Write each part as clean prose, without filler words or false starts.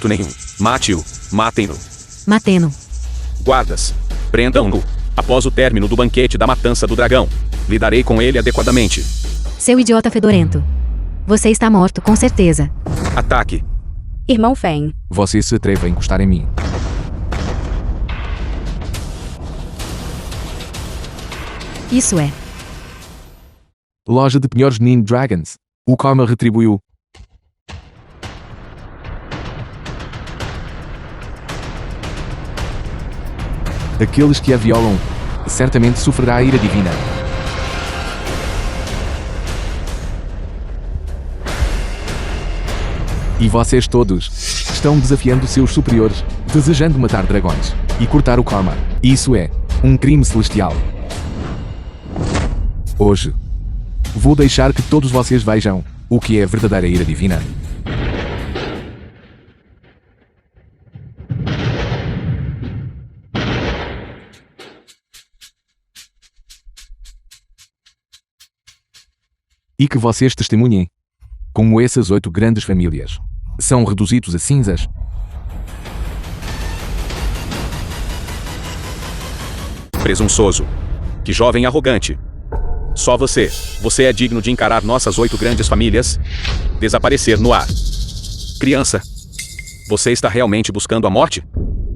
jeito nenhum. Mate-o. Matem-no. Mateno. Guardas, prendam-no. Após o término do banquete da matança do dragão, lidarei com ele adequadamente. Seu idiota fedorento. Você está morto, com certeza. Ataque. Irmão Fen. Você se atreve a encostar em mim. Isso é. Loja de penhores Nin Dragons. O karma retribuiu. Aqueles que a violam, certamente sofrerá a ira divina. E vocês todos estão desafiando seus superiores, desejando matar dragões e cortar o karma. Isso é um crime celestial. Hoje, vou deixar que todos vocês vejam o que é a verdadeira ira divina. E que vocês testemunhem como essas 8 grandes famílias são reduzidos a cinzas. Presunçoso. Que jovem arrogante. Só você. Você é digno de encarar nossas 8 grandes famílias desaparecer no ar. Criança. Você está realmente buscando a morte?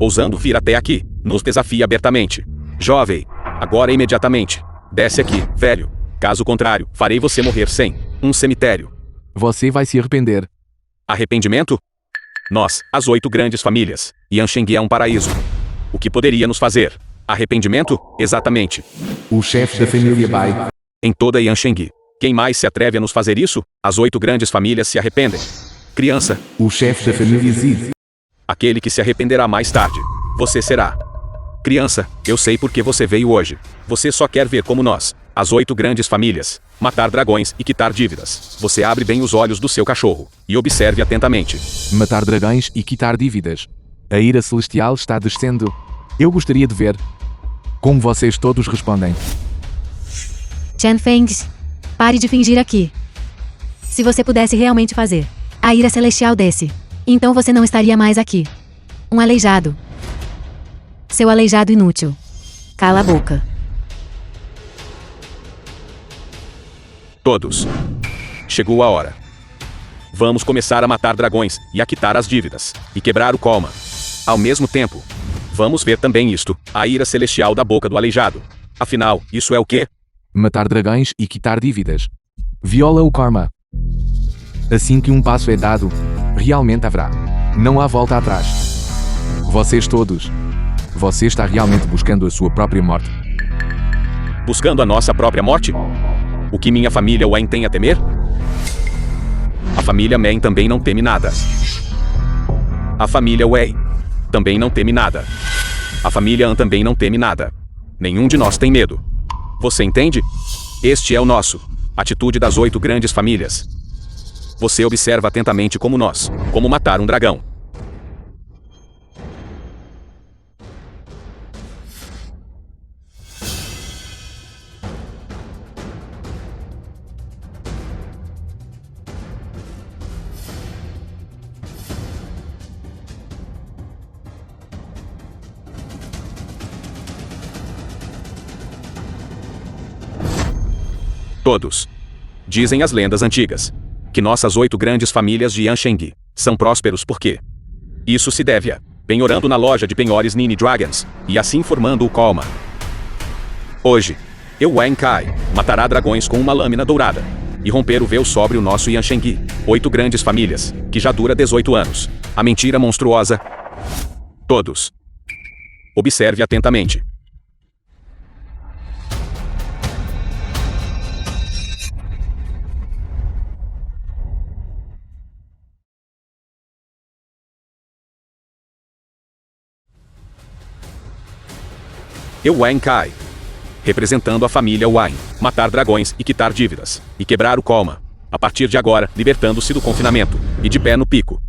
Ousando vir até aqui, nos desafia abertamente. Jovem. Agora imediatamente. Desce aqui, velho. Caso contrário, farei você morrer sem um cemitério. Você vai se arrepender. Arrependimento? Nós, as 8 grandes famílias. Yanshengui é um paraíso. O que poderia nos fazer? Arrependimento? Exatamente. O chefe da família Bai. Em toda Yanshengui. Quem mais se atreve a nos fazer isso? As 8 grandes famílias se arrependem. Criança. O chefe da família Zid. Aquele que se arrependerá mais tarde. Você será. Criança, eu sei por que você veio hoje. Você só quer ver como nós, as 8 grandes famílias, matar dragões e quitar dívidas. Você abre bem os olhos do seu cachorro e observe atentamente. Matar dragões e quitar dívidas. A ira celestial está descendo. Eu gostaria de ver como vocês todos respondem. Chen Feng, pare de fingir aqui. Se você pudesse realmente fazer, a ira celestial desce. Então você não estaria mais aqui. Um aleijado. Seu aleijado inútil. Cala a boca. Todos. Chegou a hora. Vamos começar a matar dragões e a quitar as dívidas e quebrar o Kolma. Ao mesmo tempo, vamos ver também isto, a ira celestial da boca do aleijado. Afinal, isso é o quê? Matar dragões e quitar dívidas. Viola o karma. Assim que um passo é dado, realmente haverá. Não há volta atrás. Vocês todos. Você está realmente buscando a sua própria morte. Buscando a nossa própria morte? O que minha família Wen tem a temer? A família Men também não teme nada. A família Wei também não teme nada. A família An também não teme nada. Nenhum de nós tem medo. Você entende? Este é o nosso. Atitude das 8 grandes famílias. Você observa atentamente como nós, como matar um dragão. Todos. Dizem as lendas antigas que nossas 8 grandes famílias de Yanshengui são prósperos porque isso se deve a penhorando na loja de penhores Nini Dragons e assim formando o Kolma. Hoje, eu Wen Kai matará dragões com uma lâmina dourada e romper o véu sobre o nosso Yanshengui. 8 grandes famílias, que já dura 18 anos. A mentira monstruosa. Todos. Observe atentamente. Eu Wen Kai, representando a família Wen, matar dragões e quitar dívidas, e quebrar o Kolma, a partir de agora, libertando-se do confinamento, e de pé no pico.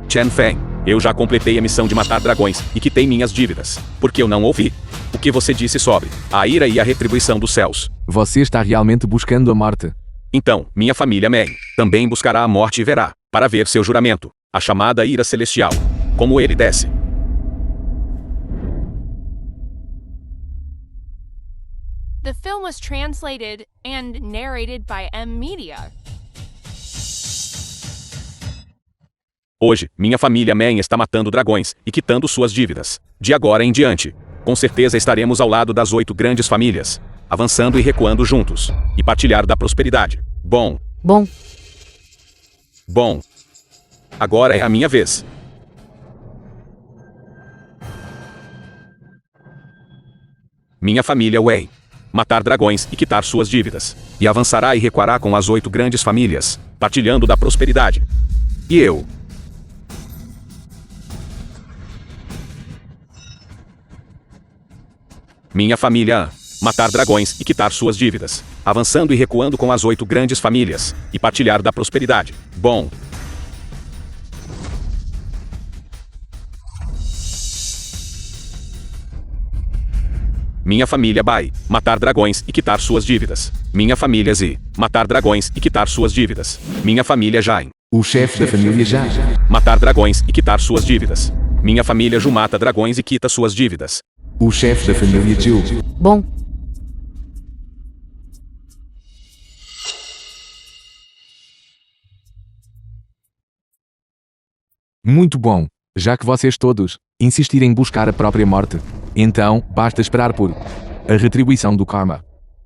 Chen Feng, eu já completei a missão de matar dragões e quitei minhas dívidas, porque eu não ouvi. O que você disse sobre a ira e a retribuição dos céus. Você está realmente buscando a morte. Então, minha família May também buscará a morte e verá, para ver seu juramento, a chamada ira celestial, como ele desce. The film was translated and narrated by M Media. Hoje, minha família May está matando dragões e quitando suas dívidas. De agora em diante, com certeza estaremos ao lado das 8 grandes famílias, avançando e recuando juntos, e partilhar da prosperidade. Bom. Agora é a minha vez. Minha família Wei. Matar dragões e quitar suas dívidas. E avançará e recuará com as 8 grandes famílias, partilhando da prosperidade. E eu. Minha família matar dragões e quitar suas dívidas, avançando e recuando com as 8 grandes famílias, e partilhar da prosperidade. Bom. Minha família Bai, matar dragões e quitar suas dívidas. Minha família Zi, matar dragões e quitar suas dívidas. Minha família Jain, o chefe da família Jain, matar dragões e quitar suas dívidas. Minha família Ju mata dragões e quita suas dívidas. O chefe da família Jill. Bom. Muito bom. Já que vocês todos insistirem em buscar a própria morte, então basta esperar por a retribuição do karma.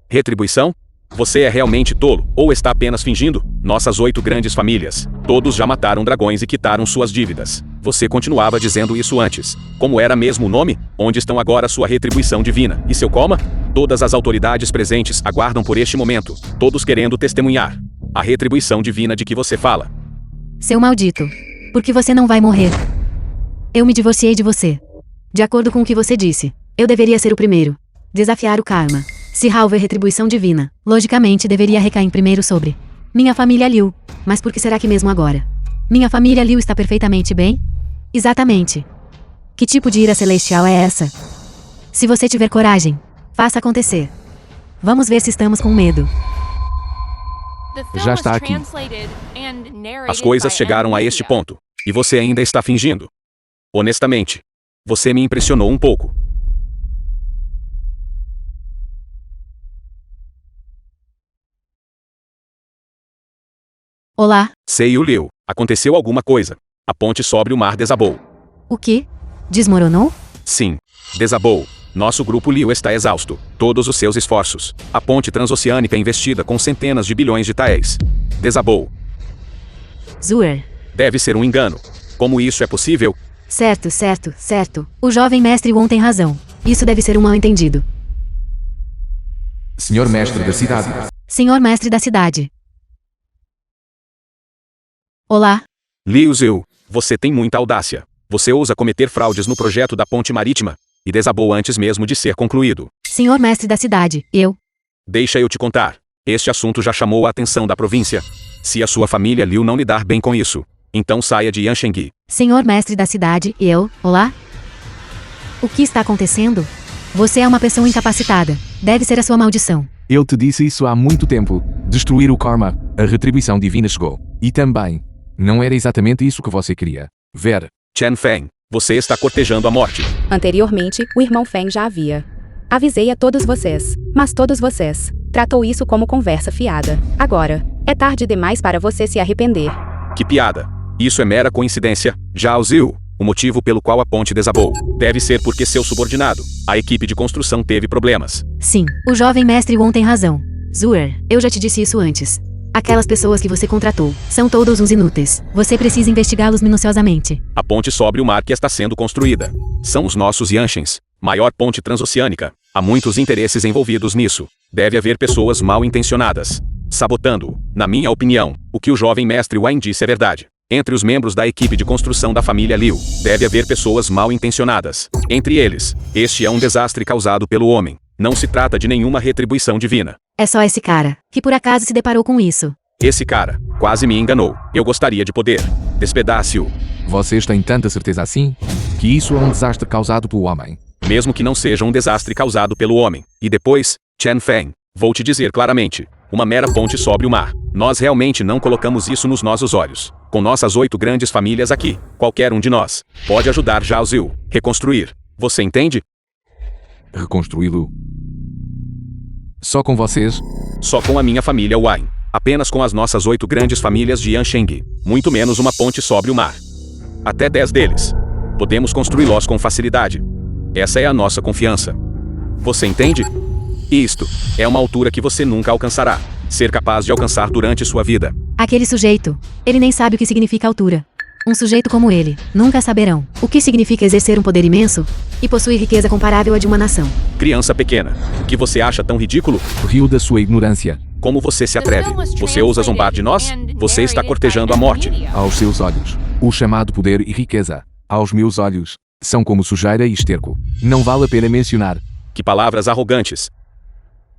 Retribuição? Você é realmente tolo, ou está apenas fingindo? Nossas 8 grandes famílias, todos já mataram dragões e quitaram suas dívidas. Você continuava dizendo isso antes. Como era mesmo o nome? Onde estão agora sua retribuição divina e seu coma? Todas as autoridades presentes aguardam por este momento, todos querendo testemunhar a retribuição divina de que você fala. Seu maldito. Porque você não vai morrer. Eu me divorciei de você. De acordo com o que você disse, eu deveria ser o primeiro. Desafiar o karma. Se houver retribuição divina, logicamente deveria recair primeiro sobre minha família Liu. Mas por que será que mesmo agora? Minha família Liu está perfeitamente bem? Exatamente. Que tipo de ira celestial é essa? Se você tiver coragem, faça acontecer. Vamos ver se estamos com medo. Já está aqui. As coisas chegaram a este ponto, e você ainda está fingindo. Honestamente, você me impressionou um pouco. Olá. Sei o Liu. Aconteceu alguma coisa. A ponte sobre o mar desabou. O quê? Desmoronou? Sim, desabou. Nosso grupo Liu está exausto. Todos os seus esforços. A ponte transoceânica investida com centenas de bilhões de taéis. Desabou. Zuer. Deve ser um engano. Como isso é possível? Certo. O jovem mestre Won tem razão. Isso deve ser um mal-entendido. Senhor mestre da cidade. Senhor mestre da cidade. Olá. Liu Ziu, você tem muita audácia. Você ousa cometer fraudes no projeto da ponte marítima, e desabou antes mesmo de ser concluído. Senhor mestre da cidade, eu... Deixa eu te contar. Este assunto já chamou a atenção da província. Se a sua família Liu não lidar bem com isso, então saia de Yanshengui. Senhor mestre da cidade, eu... Olá? O que está acontecendo? Você é uma pessoa incapacitada. Deve ser a sua maldição. Eu te disse isso há muito tempo. Destruir o karma. A retribuição divina chegou. E também, não era exatamente isso que você queria ver. Chen Feng, você está cortejando a morte. Anteriormente, o irmão Feng já havia. Avisei a todos vocês, mas todos vocês tratou isso como conversa fiada. Agora, é tarde demais para você se arrepender. Que piada. Isso é mera coincidência. Já Ziu, o motivo pelo qual a ponte desabou deve ser porque seu subordinado, a equipe de construção, teve problemas. Sim, o jovem mestre Won tem razão. Zuer, eu já te disse isso antes. Aquelas pessoas que você contratou são todos uns inúteis. Você precisa investigá-los minuciosamente. A ponte sobre o mar que está sendo construída são os nossos Yanshens, maior ponte transoceânica. Há muitos interesses envolvidos nisso. Deve haver pessoas mal intencionadas sabotando. Na minha opinião, o que o jovem mestre Wang disse é verdade. Entre os membros da equipe de construção da família Liu, deve haver pessoas mal intencionadas. Entre eles, este é um desastre causado pelo homem. Não se trata de nenhuma retribuição divina. É só esse cara, que por acaso se deparou com isso. Esse cara quase me enganou. Eu gostaria de poder despedace-o. Vocês têm tanta certeza assim? Que isso é um desastre causado pelo homem. Mesmo que não seja um desastre causado pelo homem. E depois, Chen Feng, vou te dizer claramente, uma mera ponte sobre o mar. Nós realmente não colocamos isso nos nossos olhos. Com nossas 8 grandes famílias aqui, qualquer um de nós pode ajudar Zhao Ziyu reconstruir. Você entende? Reconstruí-lo. Só com vocês? Só com a minha família Wang. Apenas com as nossas 8 grandes famílias de Yansheng. Muito menos uma ponte sobre o mar. Até 10 deles. Podemos construí-los com facilidade. Essa é a nossa confiança. Você entende? Isto é uma altura que você nunca alcançará. Ser capaz de alcançar durante sua vida. Aquele sujeito, ele nem sabe o que significa altura. Um sujeito como ele, nunca saberão o que significa exercer um poder imenso e possuir riqueza comparável à de uma nação. Criança pequena, o que você acha tão ridículo? Rio da sua ignorância. Como você se atreve? Você ousa zombar de nós? Você está cortejando a morte. Aos seus olhos, o chamado poder e riqueza, aos meus olhos, são como sujeira e esterco. Não vale a pena mencionar. Que palavras arrogantes.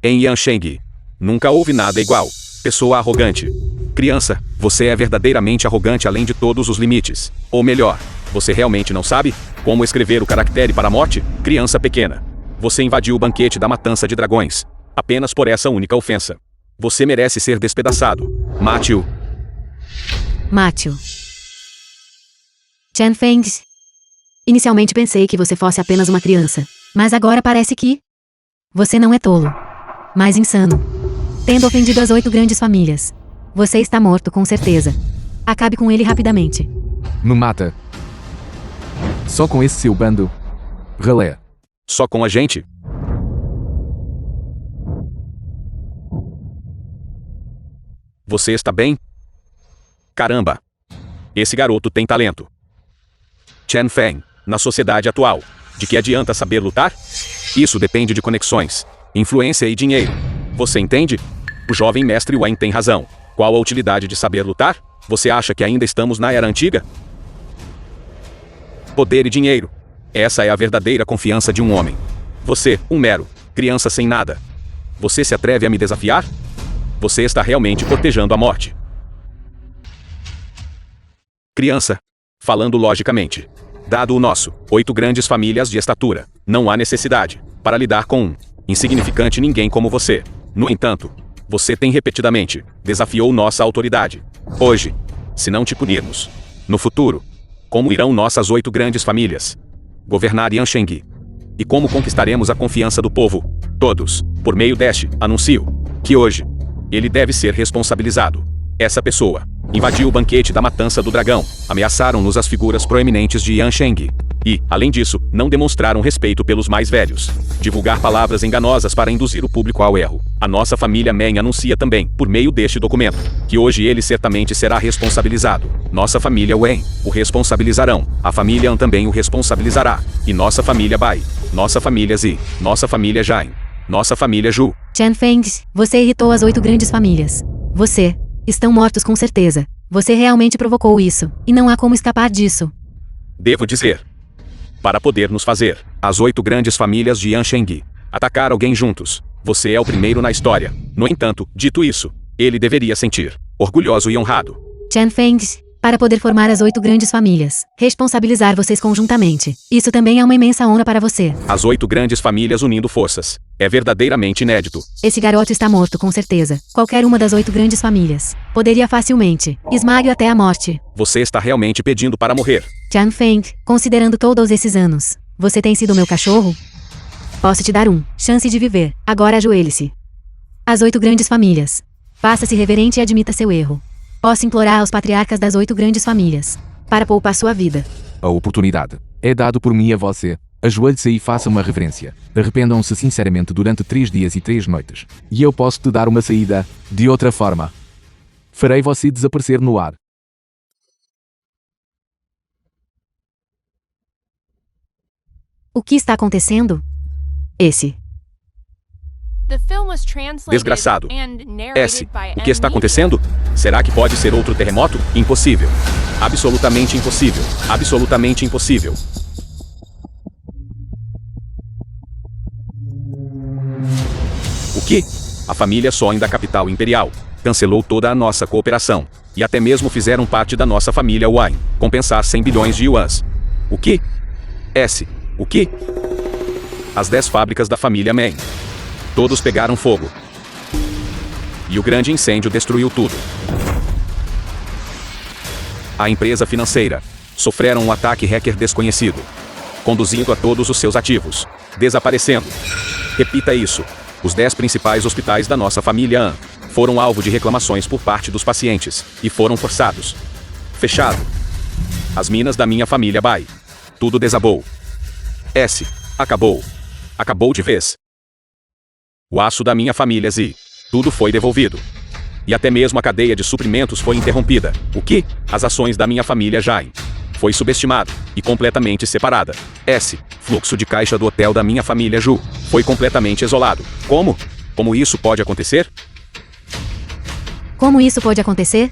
Em Yansheng, nunca houve nada igual. Pessoa arrogante. Criança, você é verdadeiramente arrogante além de todos os limites. Ou melhor, você realmente não sabe como escrever o caractere para a morte? Criança pequena. Você invadiu o banquete da matança de dragões. Apenas por essa única ofensa. Você merece ser despedaçado. Mate-o. Mate-o. Chen Feng. Inicialmente pensei que você fosse apenas uma criança. Mas agora parece que... você não é tolo. Mas insano. Tendo ofendido as 8 grandes famílias. Você está morto com certeza. Acabe com ele rapidamente. Me mata. Só com esse seu bando. Ralé. Só com a gente? Você está bem? Caramba! Esse garoto tem talento. Chen Feng, na sociedade atual, de que adianta saber lutar? Isso depende de conexões, influência e dinheiro. Você entende? O jovem mestre Wang tem razão. Qual a utilidade de saber lutar? Você acha que ainda estamos na era antiga? Poder e dinheiro. Essa é a verdadeira confiança de um homem. Você, um mero criança sem nada. Você se atreve a me desafiar? Você está realmente cortejando a morte. Criança. Falando logicamente. Dado o nosso 8 grandes famílias de estatura, não há necessidade para lidar com um insignificante ninguém como você. No entanto, você tem repetidamente desafiou nossa autoridade. Hoje, se não te punirmos, no futuro, como irão nossas 8 grandes famílias governar Yansheng? E como conquistaremos a confiança do povo? Todos, por meio deste anúncio, que hoje, ele deve ser responsabilizado. Essa pessoa invadiu o banquete da matança do dragão, ameaçaram-nos as figuras proeminentes de Yansheng. E, além disso, não demonstraram respeito pelos mais velhos. Divulgar palavras enganosas para induzir o público ao erro. A nossa família Meng anuncia também, por meio deste documento, que hoje ele certamente será responsabilizado. Nossa família Wen o responsabilizarão. A família An também o responsabilizará. E nossa família Bai, nossa família Zi, nossa família Jain, nossa família Ju. Chen Feng, você irritou as 8 grandes famílias. Você... estão mortos com certeza. Você realmente provocou isso, e não há como escapar disso. Devo dizer. Para poder nos fazer, as 8 grandes famílias de Yansheng, atacar alguém juntos. Você é o primeiro na história. No entanto, dito isso, ele deveria sentir orgulhoso e honrado. Chen Feng, para poder formar as 8 grandes famílias, responsabilizar vocês conjuntamente. Isso também é uma imensa honra para você. As 8 grandes famílias unindo forças. É verdadeiramente inédito. Esse garoto está morto com certeza. Qualquer uma das 8 grandes famílias poderia facilmente esmague-o até a morte. Você está realmente pedindo para morrer. Chen Feng, considerando todos esses anos, você tem sido meu cachorro? Posso te dar chance de viver. Agora ajoelhe-se. As 8 grandes famílias. Faça-se reverente e admita seu erro. Posso implorar aos patriarcas das 8 grandes famílias para poupar sua vida. A oportunidade é dado por mim a você. Ajoelhe-se e faça uma reverência. Arrependam-se sinceramente durante 3 dias e 3 noites. E eu posso te dar uma saída, de outra forma. Farei você desaparecer no ar. O que está acontecendo? Desgraçado. O que está acontecendo? Será que pode ser outro terremoto? Impossível. Absolutamente impossível. Absolutamente impossível. O que? A família Song da capital imperial cancelou toda a nossa cooperação. E até mesmo fizeram parte da nossa família Wang compensar 100 bilhões de yuans. O que? O que? as 10 fábricas da família Mann. Todos pegaram fogo. E o grande incêndio destruiu tudo. A empresa financeira sofreram um ataque hacker desconhecido, conduzindo a todos os seus ativos, desaparecendo. Repita isso. Os 10 principais hospitais da nossa família An foram alvo de reclamações por parte dos pacientes e foram forçados. Fechado. As minas da minha família Bai. Tudo desabou. S. Acabou. Acabou de vez. O aço da minha família Z. Tudo foi devolvido. E até mesmo a cadeia de suprimentos foi interrompida. O que? As ações da minha família Jain. Foi subestimado e completamente separada. S. Fluxo de caixa do hotel da minha família Ju. Foi completamente isolado. Como? Como isso pode acontecer? Como isso pode acontecer?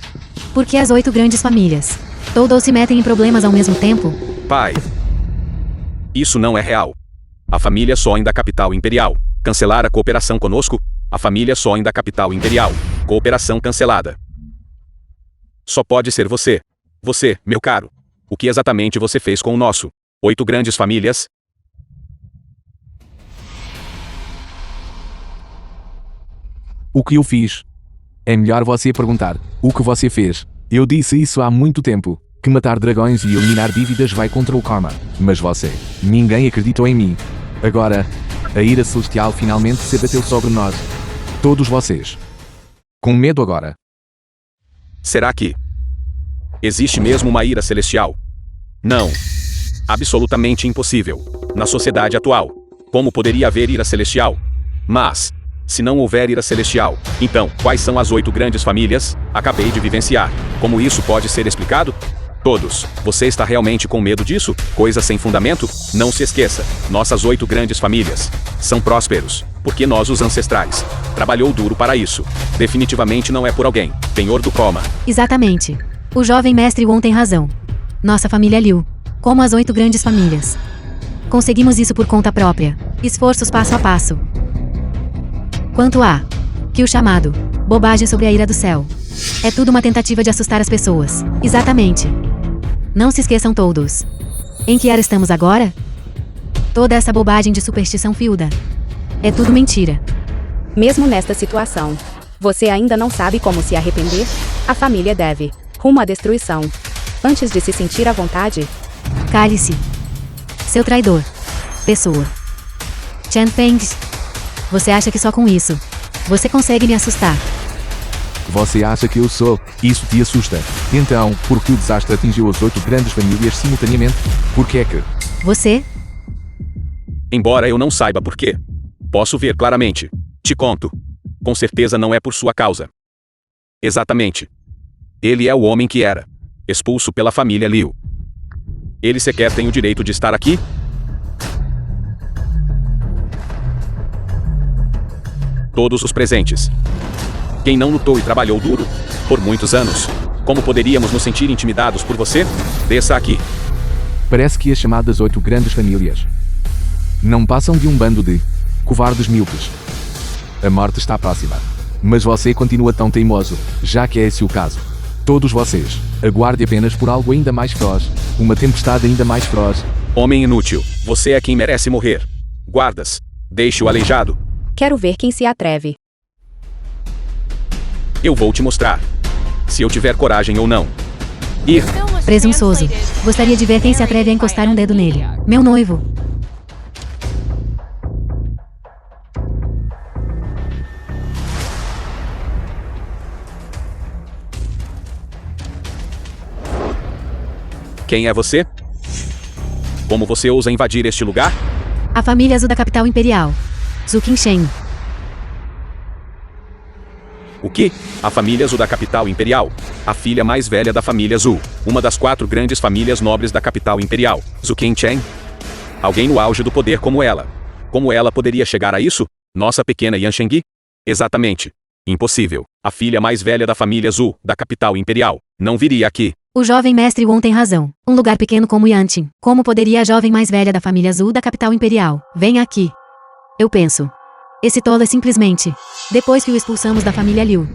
Porque as 8 grandes famílias todos se metem em problemas ao mesmo tempo? Pai. Isso não é real. A família Soin da capital imperial. Cancelar a cooperação conosco? A família Soin da capital imperial. Cooperação cancelada. Só pode ser você. Você, meu caro. O que exatamente você fez com o nosso 8 grandes famílias? O que eu fiz? É melhor você perguntar. O que você fez? Eu disse isso há muito tempo. Que matar dragões e eliminar dívidas vai contra o karma. Mas você. Ninguém acreditou em mim. Agora, a ira celestial finalmente se abateu sobre nós. Todos vocês. Com medo agora. Será que existe mesmo uma ira celestial? Não. Absolutamente impossível. Na sociedade atual, como poderia haver ira celestial? Mas, se não houver ira celestial, então, quais são as 8 grandes famílias? Acabei de vivenciar. Como isso pode ser explicado? Todos. Você está realmente com medo disso? Coisa sem fundamento? Não se esqueça. Nossas 8 grandes famílias são prósperos, porque nós, os ancestrais, trabalhou duro para isso. Definitivamente não é por alguém. Penhor do Coma. Exatamente. O jovem mestre Won tem razão. Nossa família Liu, como as 8 grandes famílias, conseguimos isso por conta própria. Esforços passo a passo. Quanto a que o chamado bobagem sobre a ira do céu é tudo uma tentativa de assustar as pessoas. Exatamente. Não se esqueçam todos. Em que era estamos agora? Toda essa bobagem de superstição fiuda é tudo mentira. Mesmo nesta situação, você ainda não sabe como se arrepender? A família deve rumo à destruição. Antes de se sentir à vontade, Cale-se. Seu traidor. Pessoa. Chen Feng. Você acha que só com isso você consegue me assustar? Você acha que eu sou? Isso te assusta. Então, por que o desastre atingiu as 8 grandes famílias simultaneamente? Por que é que? Você? Embora eu não saiba por quê, posso ver claramente. Te conto. Com certeza não é por sua causa. Exatamente. Ele é o homem que era expulso pela família Liu. Ele sequer tem o direito de estar aqui? Todos os presentes. Quem não lutou e trabalhou duro por muitos anos? Como poderíamos nos sentir intimidados por você? Desça aqui. Parece que as chamadas 8 grandes famílias não passam de um bando de covardes míopes. A morte está próxima. Mas você continua tão teimoso, já que é esse o caso. Todos vocês, aguarde apenas por algo ainda mais feroz. Uma tempestade ainda mais feroz. Homem inútil, você é quem merece morrer. Guardas, deixe-o aleijado. quero ver quem se atreve. Eu vou te mostrar. Se eu tiver coragem ou não. Ir. Presunçoso. Gostaria de ver quem se atreve a encostar um dedo nele. Meu noivo. Quem é você? Como você ousa invadir este lugar? A família azul da capital imperial. Zhu Qingshen. O que? A família Zhu da capital imperial. A filha mais velha da família Zhu. Uma das 4 grandes famílias nobres da capital imperial. Zhu Qingshen? Alguém no auge do poder como ela. Como ela poderia chegar a isso? Nossa pequena Yan Shengyi? Exatamente. Impossível. A filha mais velha da família Zhu, da capital imperial, não viria aqui. O jovem mestre Won tem razão. Um lugar pequeno como Yanqing. Como poderia a jovem mais velha da família Zhu da capital imperial? Venha aqui. Eu penso. Esse tolo é simplesmente. Depois que o expulsamos da família Liu.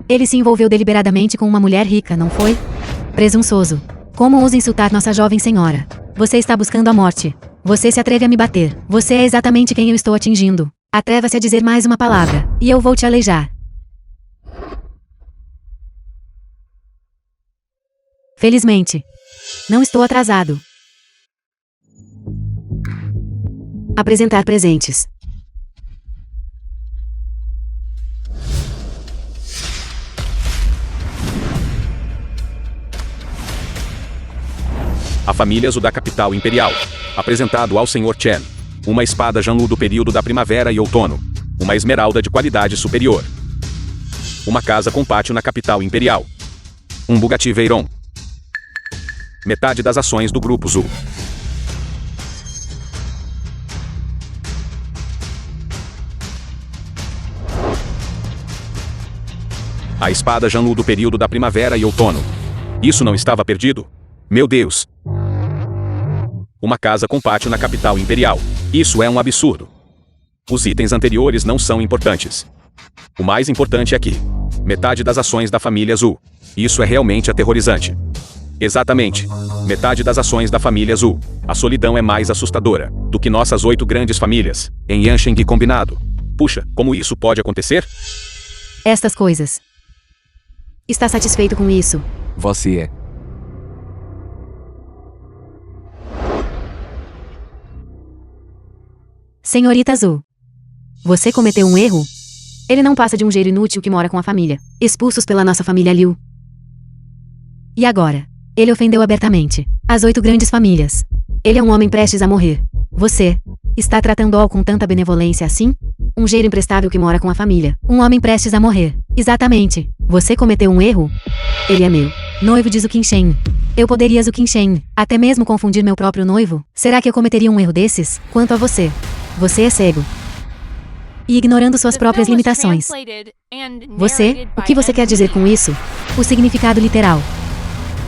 Ele se envolveu deliberadamente com uma mulher rica, não foi? Presunçoso. Como ousa insultar nossa jovem senhora? Você está buscando a morte. Você se atreve a me bater. Você é exatamente quem eu estou atingindo. Atreva-se a dizer mais uma palavra, e eu vou te aleijar. Felizmente. Não estou atrasado. Apresentar presentes. A família Zhu da capital imperial. Apresentado ao Sr. Chen. Uma espada Janlu do período da primavera e outono. Uma esmeralda de qualidade superior. Uma casa com pátio na capital imperial. Um Bugatti Veyron. Metade das ações do Grupo Zhu. A espada Janlu do período da primavera e outono. Isso não estava perdido? Meu Deus! Uma casa com pátio na capital imperial. Isso é um absurdo. Os itens anteriores não são importantes. O mais importante é que metade das ações da família Zhu. Isso é realmente aterrorizante. Exatamente. Metade das ações da família Zhu. A solidão é mais assustadora do que nossas 8 grandes famílias, em Yansheng combinado. Puxa, como isso pode acontecer? Estas coisas. Está satisfeito com isso? Você é. Senhorita Zhu. Você cometeu um erro? Ele não passa de um gênio inútil que mora com a família, expulsos pela nossa família Liu. E agora? Ele ofendeu abertamente as 8 grandes famílias. Ele é um homem prestes a morrer. Você está tratando-o com tanta benevolência assim? Um gênio imprestável que mora com a família. Um homem prestes a morrer. Exatamente. Você cometeu um erro? Ele é meu noivo de Zhu Qingshen. Eu poderia Zhu Qingshen até mesmo confundir meu próprio noivo? Será que eu cometeria um erro desses? Quanto a você, você é cego. E ignorando suas próprias limitações. Você, o que você quer dizer com isso? O significado literal.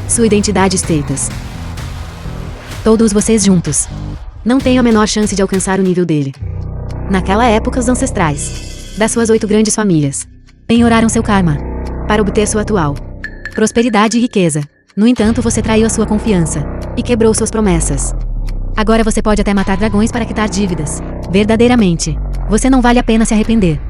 Sua identidade status. Todos vocês juntos. Não tenho a menor chance de alcançar o nível dele. Naquela época, os ancestrais das suas 8 grandes famílias penhoraram seu karma para obter sua atual prosperidade e riqueza. No entanto, você traiu a sua confiança e quebrou suas promessas. Agora você pode até matar dragões para quitar dívidas. Verdadeiramente, você não vale a pena se arrepender.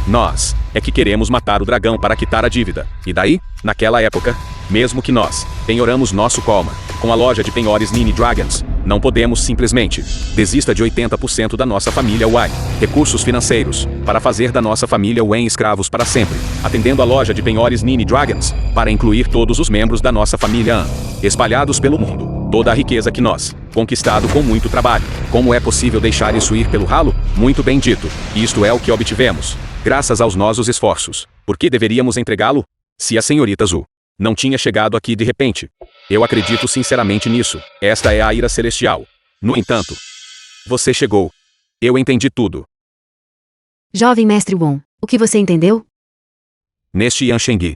Nós é que queremos matar o dragão para quitar a dívida. E daí, naquela época, mesmo que nós penhoramos nosso Kalma com a loja de penhores Nini Dragons, não podemos simplesmente desista de 80% da nossa família Wei, recursos financeiros, para fazer da nossa família Wen escravos para sempre, atendendo a loja de penhores Nini Dragons, para incluir todos os membros da nossa família An, espalhados pelo mundo, toda a riqueza que nós conquistado com muito trabalho. Como é possível deixar isso ir pelo ralo? Muito bem dito. Isto é o que obtivemos, graças aos nossos esforços. Por que deveríamos entregá-lo? Se a senhorita Zhu não tinha chegado aqui de repente. Eu acredito sinceramente nisso. Esta é a ira celestial. No entanto, você chegou. Eu entendi tudo. Jovem mestre Wong, o que você entendeu? Neste Yansheng,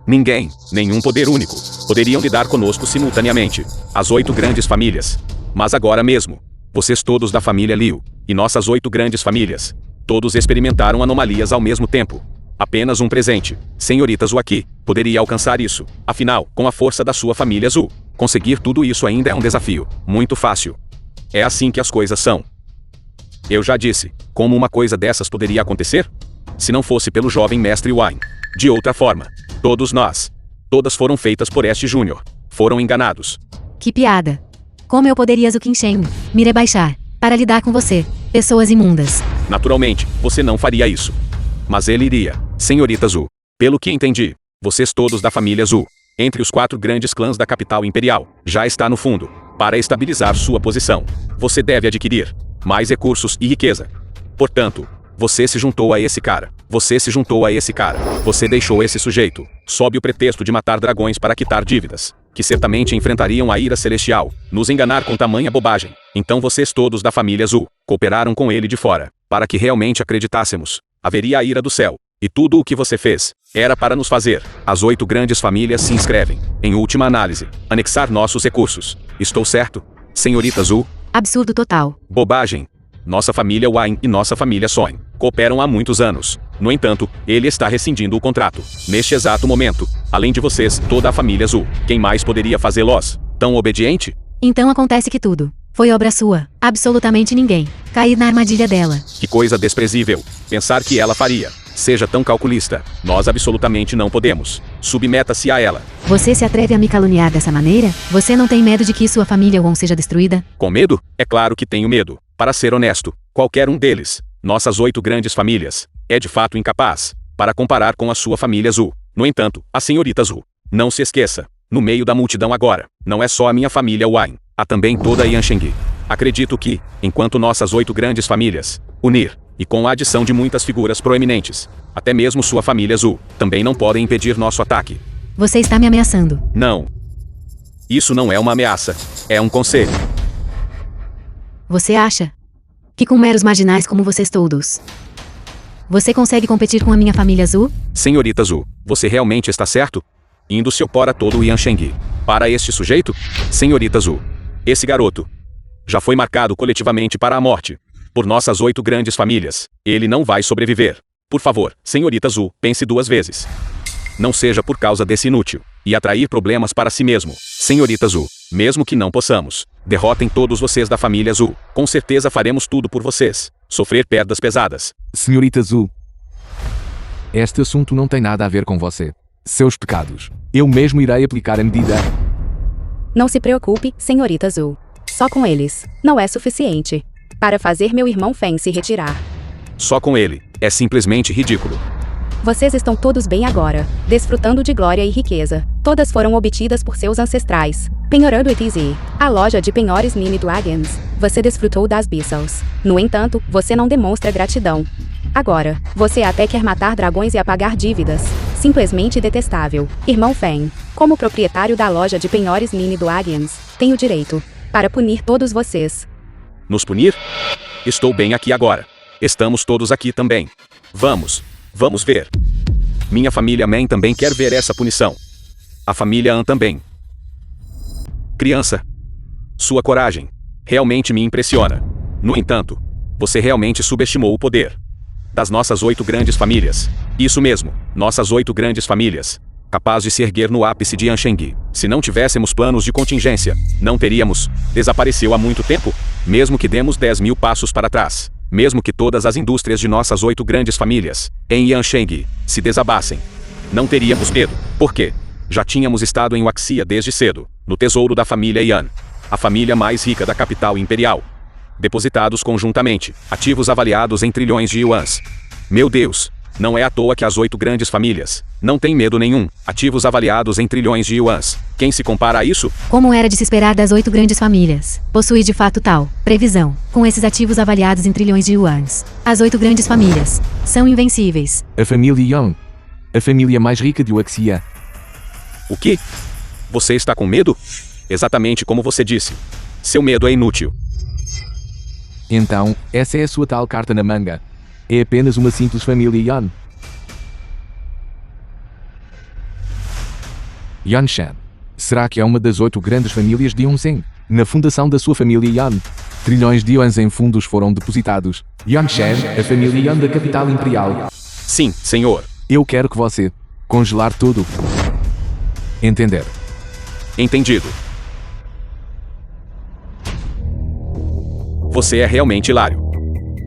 ninguém, nenhum poder único, poderiam lidar conosco simultaneamente. As 8 grandes famílias. Mas agora mesmo, vocês todos da família Liu, e nossas 8 grandes famílias, todos experimentaram anomalias ao mesmo tempo. Apenas um presente, senhorita Zhu aqui, poderia alcançar isso. Afinal, com a força da sua família Zhu, conseguir tudo isso ainda é um desafio muito fácil. É assim que as coisas são. Eu já disse, como uma coisa dessas poderia acontecer? Se não fosse pelo jovem mestre Wang. De outra forma, todos nós, todas foram feitas por este Júnior, foram enganados. Que piada. Como eu poderia Zhu Qingshen me rebaixar para lidar com você, pessoas imundas? Naturalmente, você não faria isso. Mas ele iria, senhorita Zhu. Pelo que entendi, vocês todos da família Zhu, entre os 4 grandes clãs da capital imperial, já está no fundo. Para estabilizar sua posição, você deve adquirir mais recursos e riqueza. Portanto, você se juntou a esse cara. Você se juntou a esse cara. Você deixou esse sujeito, sob o pretexto de matar dragões para quitar dívidas, que certamente enfrentariam a ira celestial, nos enganar com tamanha bobagem. Então vocês todos da família Zhu cooperaram com ele de fora, para que realmente acreditássemos. Haveria a ira do céu. E tudo o que você fez era para nos fazer. As 8 grandes famílias se inscrevem, em última análise, anexar nossos recursos. Estou certo, senhorita Zhu? Absurdo total. Bobagem. Nossa família Wang e nossa família Song cooperam há muitos anos. No entanto, ele está rescindindo o contrato. Neste exato momento, além de vocês, toda a família Zhu. Quem mais poderia fazê-los tão obediente? Então acontece que tudo Foi obra sua. Absolutamente ninguém. Cair na armadilha dela. Que coisa desprezível. Pensar que ela faria. Seja tão calculista. Nós absolutamente não podemos. Submeta-se a ela. Você se atreve a me caluniar dessa maneira? Você não tem medo de que sua família ou seja destruída? Com medo? É claro que tenho medo. Para ser honesto, qualquer um deles, nossas 8 grandes famílias, é de fato incapaz, para comparar com a sua família Zhu. No entanto, a senhorita Zhu. Não se esqueça, no meio da multidão agora, não é só a minha família Wine, há também toda a Yansheng. Acredito que, enquanto nossas 8 grandes famílias, unir, e com a adição de muitas figuras proeminentes, até mesmo sua família Zhu, também não podem impedir nosso ataque. Você está me ameaçando. Não. Isso não é uma ameaça, é um conselho. Você acha que com meros marginais como vocês todos, você consegue competir com a minha família Zhu? Senhorita Zhu, você realmente está certo? Indo se opor a todo o Yansheng. Para este sujeito? Senhorita Zhu, esse garoto já foi marcado coletivamente para a morte por nossas 8 grandes famílias. Ele não vai sobreviver. Por favor, senhorita Zhu, pense 2 vezes. Não seja por causa desse inútil e atrair problemas para si mesmo. Senhorita Zhu, mesmo que não possamos, derrotem todos vocês da família Zhu. Com certeza faremos tudo por vocês. Sofrer perdas pesadas. Senhorita Zhu, este assunto não tem nada a ver com você. Seus pecados. Eu mesmo irei aplicar a medida. Não se preocupe, senhorita Zhu. Só com eles, não é suficiente para fazer meu irmão Feng se retirar. Só com ele. É simplesmente ridículo. Vocês estão todos bem agora, desfrutando de glória e riqueza. Todas foram obtidas por seus ancestrais. Penhorando ETZ, a loja de penhores Nini Dragons. Você desfrutou das Bissels. No entanto, você não demonstra gratidão. Agora, você até quer matar dragões e apagar dívidas. Simplesmente detestável. Irmão Feng, como proprietário da loja de penhores Nini Dragons, tenho direito para punir todos vocês. Nos punir? Estou bem aqui agora. Estamos todos aqui também. Vamos ver. Minha família Man também quer ver essa punição. A família An também. Criança, sua coragem realmente me impressiona. No entanto, você realmente subestimou o poder das nossas 8 grandes famílias. Isso mesmo, nossas 8 grandes famílias, capaz de se erguer no ápice de Yansheng. Se não tivéssemos planos de contingência, não teríamos. Desapareceu há muito tempo, mesmo que demos 10.000 passos para trás. Mesmo que todas as indústrias de nossas 8 grandes famílias, em Yansheng, se desabassem, não teríamos medo. Por quê? Já tínhamos estado em Waxia desde cedo, no tesouro da família Yan, a família mais rica da capital imperial. Depositados conjuntamente, ativos avaliados em trilhões de yuans. Meu Deus, não é à toa que as 8 grandes famílias não têm medo nenhum, ativos avaliados em trilhões de yuans. Quem se compara a isso? Como era de se esperar das 8 grandes famílias, possui de fato tal previsão, com esses ativos avaliados em trilhões de yuans. As 8 grandes famílias são invencíveis. A família Yang, a família mais rica de Waxia. O quê? Você está com medo? Exatamente como você disse. Seu medo é inútil. Então, essa é a sua tal carta na manga. É apenas uma simples família Yan. Yanshan. Será que é uma das 8 grandes famílias de Yongzheng? Na fundação da sua família Yan, trilhões de yuans em fundos foram depositados. Yanshan, a família Yan da capital imperial. Sim, senhor. Eu quero que você congelar tudo. Entender? Entendido. Você é realmente hilário.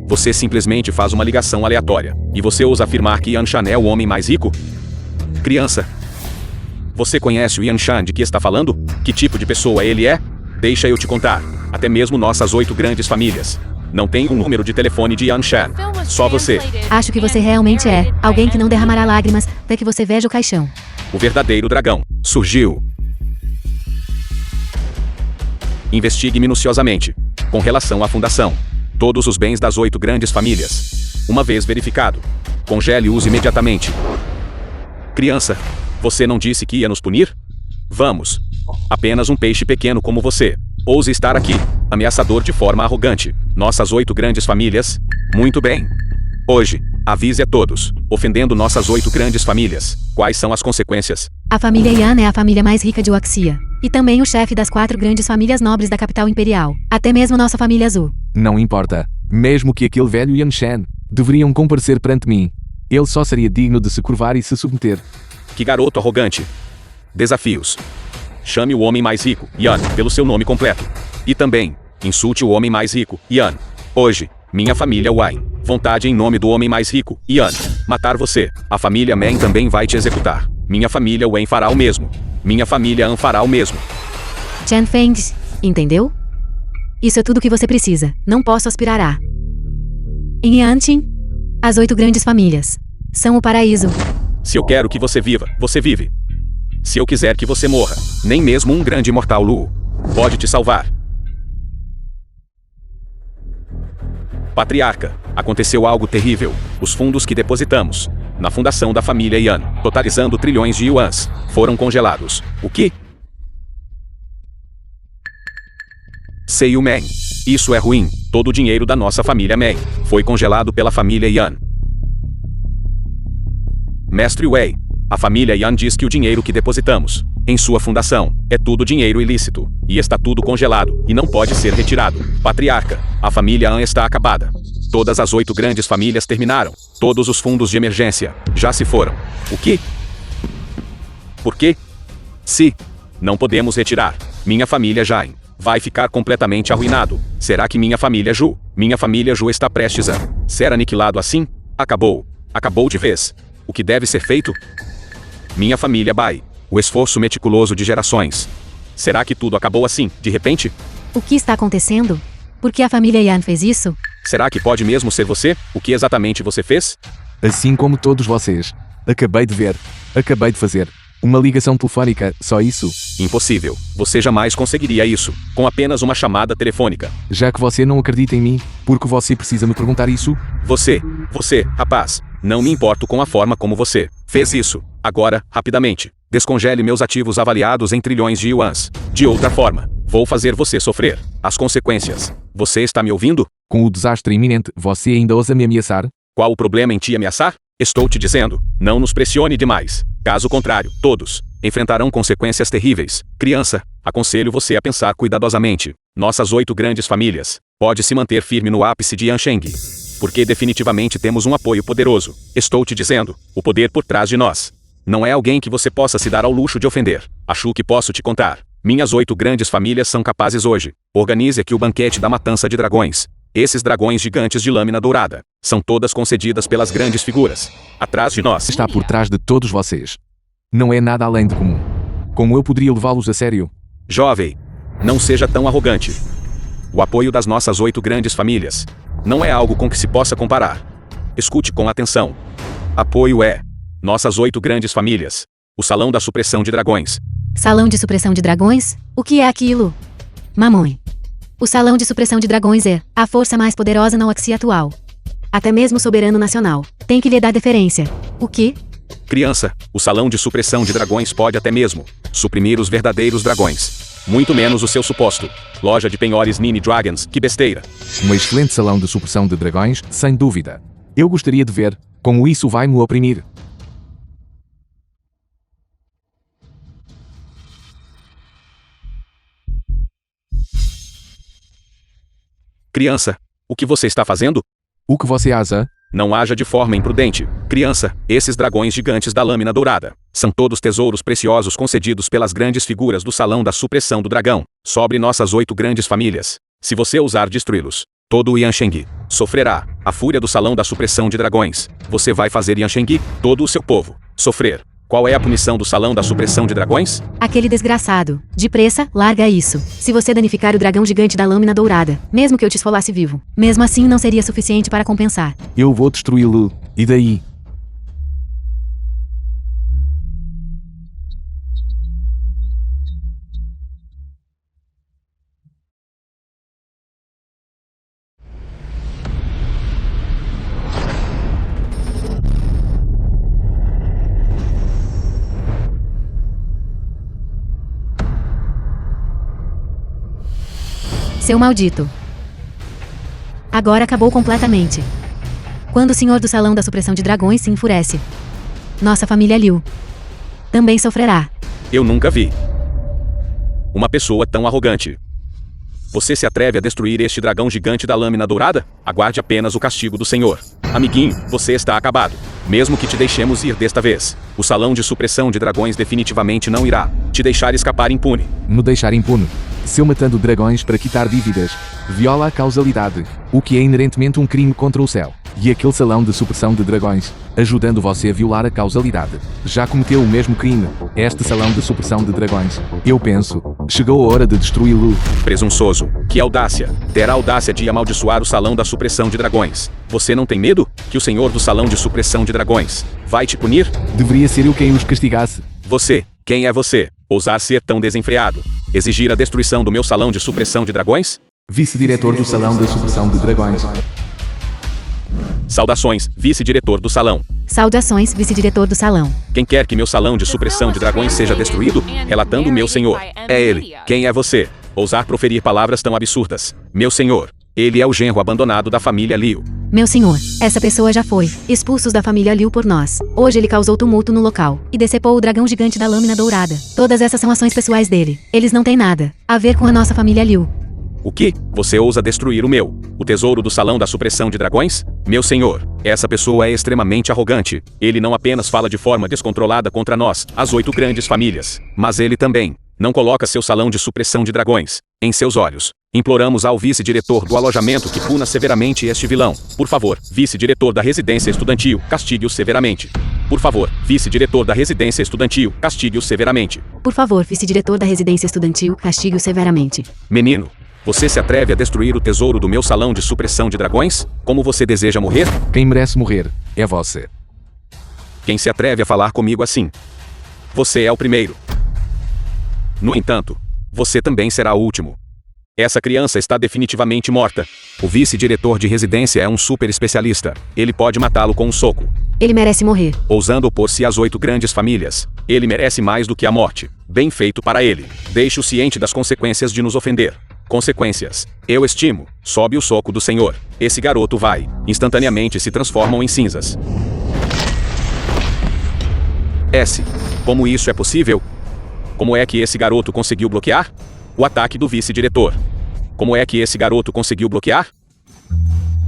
Você simplesmente faz uma ligação aleatória, e você ousa afirmar que Yanshan é o homem mais rico? Criança, você conhece o Yanshan de que está falando? Que tipo de pessoa ele é? Deixa eu te contar. Até mesmo nossas 8 grandes famílias não tem um número de telefone de Yanshan. Só você. Acho que você realmente é alguém que não derramará lágrimas até que você veja o caixão. O verdadeiro dragão surgiu. Investigue minuciosamente, com relação à fundação, todos os bens das 8 grandes famílias. Uma vez verificado, congele e use imediatamente. Criança, você não disse que ia nos punir? Vamos. Apenas um peixe pequeno como você ouse estar aqui, ameaçador de forma arrogante. Nossas 8 grandes famílias? Muito bem. Hoje, avise a todos, ofendendo nossas 8 grandes famílias. Quais são as consequências? A família Yan é a família mais rica de Waxia. E também o chefe das 4 grandes famílias nobres da capital imperial. Até mesmo nossa família Zhu. Não importa. Mesmo que aquele velho Yanshan deveriam comparecer perante mim. Ele só seria digno de se curvar e se submeter. Que garoto arrogante. Desafios. Chame o homem mais rico, Yan, pelo seu nome completo. E também, Insulte o homem mais rico, Yan. Hoje, minha família Wayne. Vontade em nome do homem mais rico, Yan. Matar você. A família Man também vai te executar. Minha família Wayne fará o mesmo. Minha família An fará o mesmo. Chen Fengs, entendeu? Isso é tudo que você precisa. Não posso aspirar a. Em Yanqing, as 8 grandes famílias são o paraíso. Se eu quero que você viva, você vive. Se eu quiser que você morra, nem mesmo um grande imortal Lu pode te salvar. Patriarca, aconteceu algo terrível. Os fundos que depositamos na fundação da família Yan, totalizando trilhões de yuans, foram congelados. O que? Sei o Man. Isso é ruim. Todo o dinheiro da nossa família Man foi congelado pela família Yan. Mestre Wei, a família Yan diz que o dinheiro que depositamos em sua fundação é tudo dinheiro ilícito, e está tudo congelado, e não pode ser retirado. Patriarca, a família An está acabada. Todas as 8 grandes famílias terminaram. Todos os fundos de emergência já se foram. O que? Por quê? Se não podemos retirar, minha família Jain vai ficar completamente arruinado. Será que minha família Ju está prestes a ser aniquilado assim? Acabou. Acabou de vez. O que deve ser feito? Minha família Bai. O esforço meticuloso de gerações. Será que tudo acabou assim, de repente? O que está acontecendo? Por que a família Yan fez isso? Será que pode mesmo ser você? O que exatamente você fez? Assim como todos vocês. Acabei de ver. Acabei de fazer. Uma ligação telefônica, só isso? Impossível. Você jamais conseguiria isso, com apenas uma chamada telefônica. Já que você não acredita em mim, por que você precisa me perguntar isso? Você, rapaz, não me importo com a forma como você fez isso. Agora, rapidamente, descongele meus ativos avaliados em trilhões de yuans. De outra forma, vou fazer você sofrer as consequências. Você está me ouvindo? Com o desastre iminente, você ainda ousa me ameaçar? Qual o problema em te ameaçar? Estou te dizendo, não nos pressione demais. Caso contrário, todos enfrentarão consequências terríveis. Criança, aconselho você a pensar cuidadosamente. Nossas 8 grandes famílias pode se manter firme no ápice de Yansheng, porque definitivamente temos um apoio poderoso. Estou te dizendo, o poder por trás de nós. Não é alguém que você possa se dar ao luxo de ofender. Acho que posso te contar. Minhas 8 grandes famílias são capazes hoje. Organize aqui o banquete da matança de dragões. Esses dragões gigantes de lâmina dourada são todas concedidas pelas grandes figuras atrás de nós. Está por trás de todos vocês. Não é nada além de comum. Como eu poderia levá-los a sério? Jovem, não seja tão arrogante. O apoio das nossas 8 grandes famílias não é algo com que se possa comparar. Escute com atenção. Apoio é nossas 8 grandes famílias. O Salão da Supressão de Dragões. Salão de Supressão de Dragões? O que é aquilo? Mamãe. O Salão de Supressão de Dragões é a força mais poderosa na Oxia atual. Até mesmo o soberano nacional tem que lhe dar deferência. O quê? Criança, o Salão de Supressão de Dragões pode até mesmo suprimir os verdadeiros dragões. Muito menos o seu suposto. Loja de penhores Nini Dragons, que besteira. Um excelente salão de supressão de dragões, sem dúvida. Eu gostaria de ver como isso vai me oprimir. Criança, o que você está fazendo? O que você acha? Não haja de forma imprudente. Criança, esses dragões gigantes da lâmina dourada são todos tesouros preciosos concedidos pelas grandes figuras do Salão da Supressão do Dragão, sobre nossas 8 grandes famílias. Se você ousar destruí-los, todo o Yansheng sofrerá a fúria do Salão da Supressão de Dragões. Você vai fazer Yansheng, todo o seu povo, sofrer. Qual é a punição do Salão da Supressão de Dragões? Aquele desgraçado. Depressa, larga isso. Se você danificar o dragão gigante da lâmina dourada, mesmo que eu te esfolasse vivo, mesmo assim não seria suficiente para compensar. Eu vou destruí-lo. E daí? Seu maldito. Agora acabou completamente. Quando o senhor do Salão da Supressão de Dragões se enfurece, nossa família Liu também sofrerá. Eu nunca vi uma pessoa tão arrogante. Você se atreve a destruir este dragão gigante da lâmina dourada? Aguarde apenas o castigo do Senhor. Amiguinho, você está acabado. Mesmo que te deixemos ir desta vez, o Salão de Supressão de Dragões definitivamente não irá te deixar escapar impune. Me deixar impune? Seu matando dragões para quitar dívidas, viola a causalidade, o que é inerentemente um crime contra o céu. E aquele salão de supressão de dragões, ajudando você a violar a causalidade, já cometeu o mesmo crime. Este salão de supressão de dragões, eu penso, chegou a hora de destruí-lo. Presunçoso. Que audácia. Terá audácia de amaldiçoar o salão da supressão de dragões. Você não tem medo? Que o senhor do salão de supressão de dragões vai te punir? Deveria ser eu quem os castigasse. Você. Quem é você? Ousar ser tão desenfreado? Exigir a destruição do meu salão de supressão de dragões? Vice-diretor do salão da supressão de dragões. Saudações, vice-diretor do salão. Saudações, vice-diretor do salão. Quem quer que meu salão de supressão de dragões seja destruído, relatando meu senhor. É ele. Quem é você? Ousar proferir palavras tão absurdas. Meu senhor. Ele é o genro abandonado da família Liu. Meu senhor, essa pessoa já foi expulsos da família Liu por nós. Hoje ele causou tumulto no local e decepou o dragão gigante da lâmina dourada. Todas essas são ações pessoais dele. Eles não têm nada a ver com a nossa família Liu. O que? Você ousa destruir o meu? O tesouro do salão da supressão de dragões? Meu senhor, essa pessoa é extremamente arrogante. Ele não apenas fala de forma descontrolada contra nós, as 8 grandes famílias, mas ele também não coloca seu salão de supressão de dragões em seus olhos. Imploramos ao vice-diretor do alojamento que puna severamente este vilão. Por favor, vice-diretor da residência estudantil, castigue-o severamente. Por favor, vice-diretor da residência estudantil, castigue-o severamente. Por favor, vice-diretor da residência estudantil, castigue-o severamente. Menino, você se atreve a destruir o tesouro do meu salão de supressão de dragões? Como você deseja morrer? Quem merece morrer é você. Quem se atreve a falar comigo assim? Você é o primeiro. No entanto, você também será o último. Essa criança está definitivamente morta. O vice-diretor de residência é um super especialista. Ele pode matá-lo com um soco. Ele merece morrer. Ousando opor-se às 8 grandes famílias. Ele merece mais do que a morte. Bem feito para ele. Deixe-o ciente das consequências de nos ofender. Consequências. Eu estimo. Sobe o soco do senhor. Esse garoto vai. Instantaneamente se transformam em cinzas. Como isso é possível? Como é que esse garoto conseguiu bloquear? O ataque do vice-diretor. Como é que esse garoto conseguiu bloquear?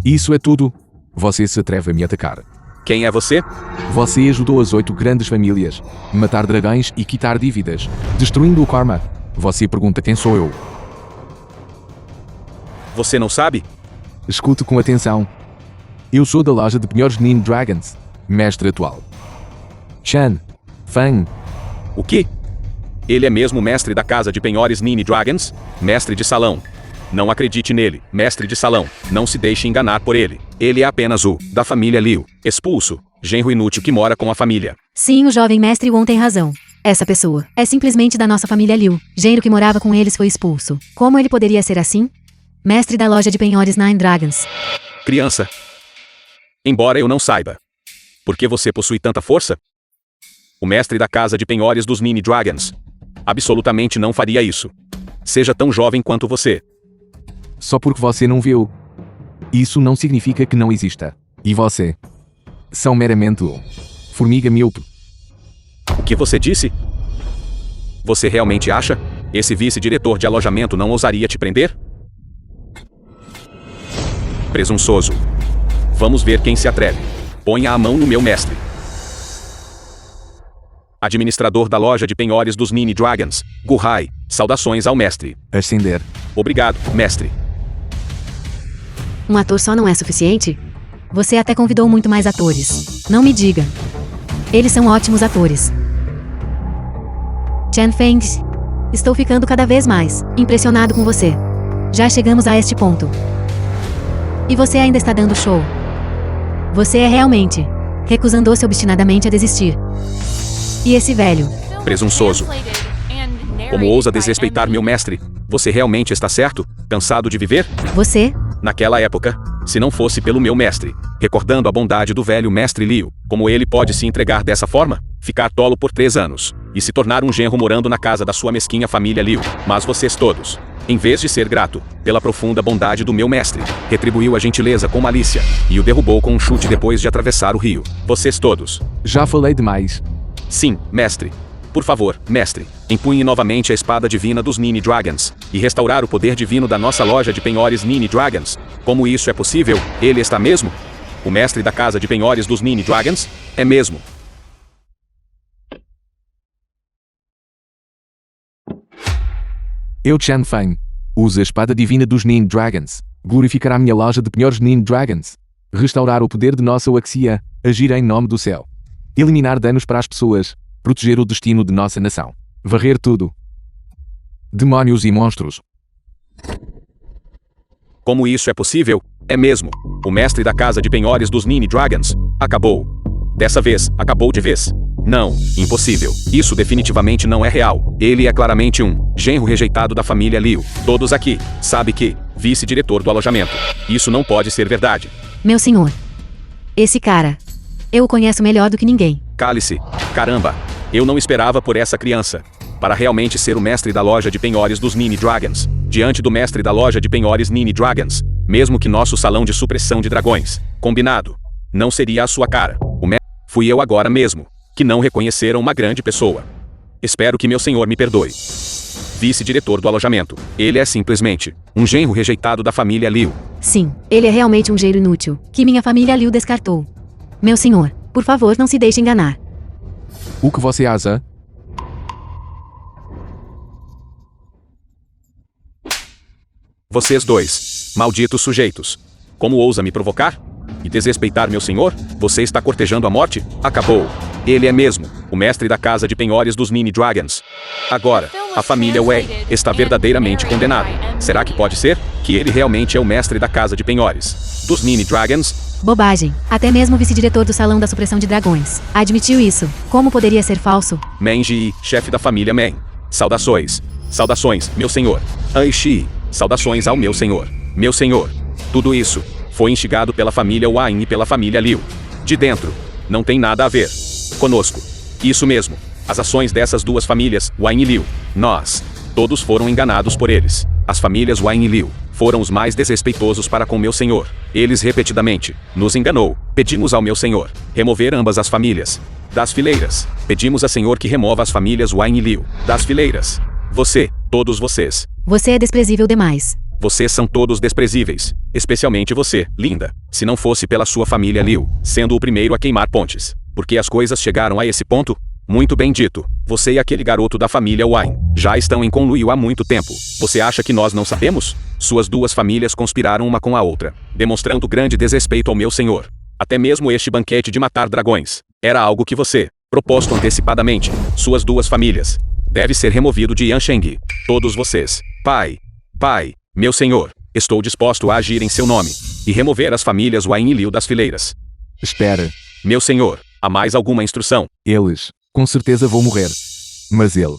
Isso é tudo. Você se atreve a me atacar. Quem é você? Você ajudou as 8 grandes famílias, matar dragões e quitar dívidas, destruindo o karma. Você pergunta quem sou eu. Você não sabe? Escute com atenção. Eu sou da loja de penhores Nine Dragons, mestre atual. Chan Fang. O quê? Ele é mesmo mestre da casa de penhores Nine Dragons? Mestre de salão. Não acredite nele, mestre de salão. Não se deixe enganar por ele. Ele é apenas o, da família Liu, expulso, genro inútil que mora com a família. Sim, o jovem mestre Won tem razão. Essa pessoa é simplesmente da nossa família Liu. Genro que morava com eles foi expulso. Como ele poderia ser assim? Mestre da loja de penhores Nine Dragons. Criança. Embora eu não saiba. Por que você possui tanta força? O mestre da casa de penhores dos Nine Dragons absolutamente não faria isso. Seja tão jovem quanto você. Só porque você não viu. Isso não significa que não exista. E você? São meramente formiga míope. O que você disse? Você realmente acha? Esse vice-diretor de alojamento não ousaria te prender? Presunçoso. Vamos ver quem se atreve. Ponha a mão no meu mestre. Administrador da loja de penhores dos Nine Dragons, Guhai, saudações ao mestre. Ascender. Obrigado, mestre. Um ator só não é suficiente? Você até convidou muito mais atores. Não me diga. Eles são ótimos atores. Chen Feng, estou ficando cada vez mais impressionado com você. Já chegamos a este ponto. E você ainda está dando show. Você é realmente recusando-se obstinadamente a desistir. E esse velho? Presunçoso. Como ousa desrespeitar meu mestre? Você realmente está certo? Cansado de viver? Você? Naquela época, se não fosse pelo meu mestre, recordando a bondade do velho mestre Liu, como ele pode se entregar dessa forma? Ficar tolo por 3 anos, e se tornar um genro morando na casa da sua mesquinha família Liu. Mas vocês todos, em vez de ser grato pela profunda bondade do meu mestre, retribuiu a gentileza com malícia, e o derrubou com um chute depois de atravessar o rio. Vocês todos. Já falei demais. Sim, mestre. Por favor, mestre, empunhe novamente a espada divina dos Nine Dragons, e restaurar o poder divino da nossa loja de penhores Nine Dragons. Como isso é possível? Ele está mesmo? O mestre da casa de penhores dos Nine Dragons? É mesmo. Eu, Chen Feng, uso a espada divina dos Nin Dragons. Glorificar a minha loja de penhores Nin Dragons. Restaurar o poder de nossa Waxia. Agir em nome do céu. Eliminar danos para as pessoas. Proteger o destino de nossa nação. Varrer tudo. Demônios e monstros. Como isso é possível? É mesmo. O mestre da casa de penhores dos Nin Dragons acabou. Dessa vez, acabou de vez. Não, impossível. Isso definitivamente não é real. Ele é claramente um genro rejeitado da família Liu. Todos aqui, sabe que, vice-diretor do alojamento. Isso não pode ser verdade. Meu senhor. Esse cara. Eu o conheço melhor do que ninguém. Cale-se. Caramba. Eu não esperava por essa criança. Para realmente ser o mestre da loja de penhores dos Nin Dragons. Diante do mestre da loja de penhores Nin Dragons. Mesmo que nosso salão de supressão de dragões. Combinado. Não seria a sua cara. Fui eu agora mesmo, que não reconheceram uma grande pessoa. Espero que meu senhor me perdoe. Vice-diretor do alojamento. Ele é simplesmente um genro rejeitado da família Liu. Sim, ele é realmente um genro inútil, que minha família Liu descartou. Meu senhor, por favor, não se deixe enganar. O que você acha? Vocês dois, malditos sujeitos. Como ousa me provocar? E desrespeitar meu senhor? Você está cortejando a morte? Acabou. Ele é mesmo o mestre da casa de penhores dos Nin Dragons. Agora, a família Wei está verdadeiramente condenada. Será que pode ser? Que ele realmente é o mestre da casa de penhores dos Nin Dragons? Bobagem. Até mesmo o vice-diretor do Salão da Supressão de Dragões admitiu isso. Como poderia ser falso? Meng Ji, chefe da família Meng. Saudações. Saudações, meu senhor. Ai Shi. Saudações ao meu senhor. Meu senhor. Tudo isso foi instigado pela família Wang e pela família Liu. De dentro. Não tem nada a ver conosco. Isso mesmo. As ações dessas duas famílias, Wang e Liu. Nós. Todos foram enganados por eles. As famílias Wang e Liu foram os mais desrespeitosos para com meu senhor. Eles repetidamente nos enganou. Pedimos ao meu senhor remover ambas as famílias das fileiras. Pedimos a senhor que remova as famílias Wang e Liu das fileiras. Você, todos vocês. Você é desprezível demais. Vocês são todos desprezíveis. Especialmente você, linda. Se não fosse pela sua família Liu, sendo o primeiro a queimar pontes. Porque as coisas chegaram a esse ponto? Muito bem dito. Você e aquele garoto da família Wang já estão em conluio há muito tempo. Você acha que nós não sabemos? Suas duas famílias conspiraram uma com a outra, demonstrando grande desrespeito ao meu senhor. Até mesmo este banquete de matar dragões era algo que você, proposto antecipadamente, suas duas famílias, deve ser removido de Yansheng. Todos vocês. Pai. Meu senhor, estou disposto a agir em seu nome e remover as famílias Wang e Liu das fileiras. Espera. Meu senhor, há mais alguma instrução? Eles, com certeza vão morrer. Mas ele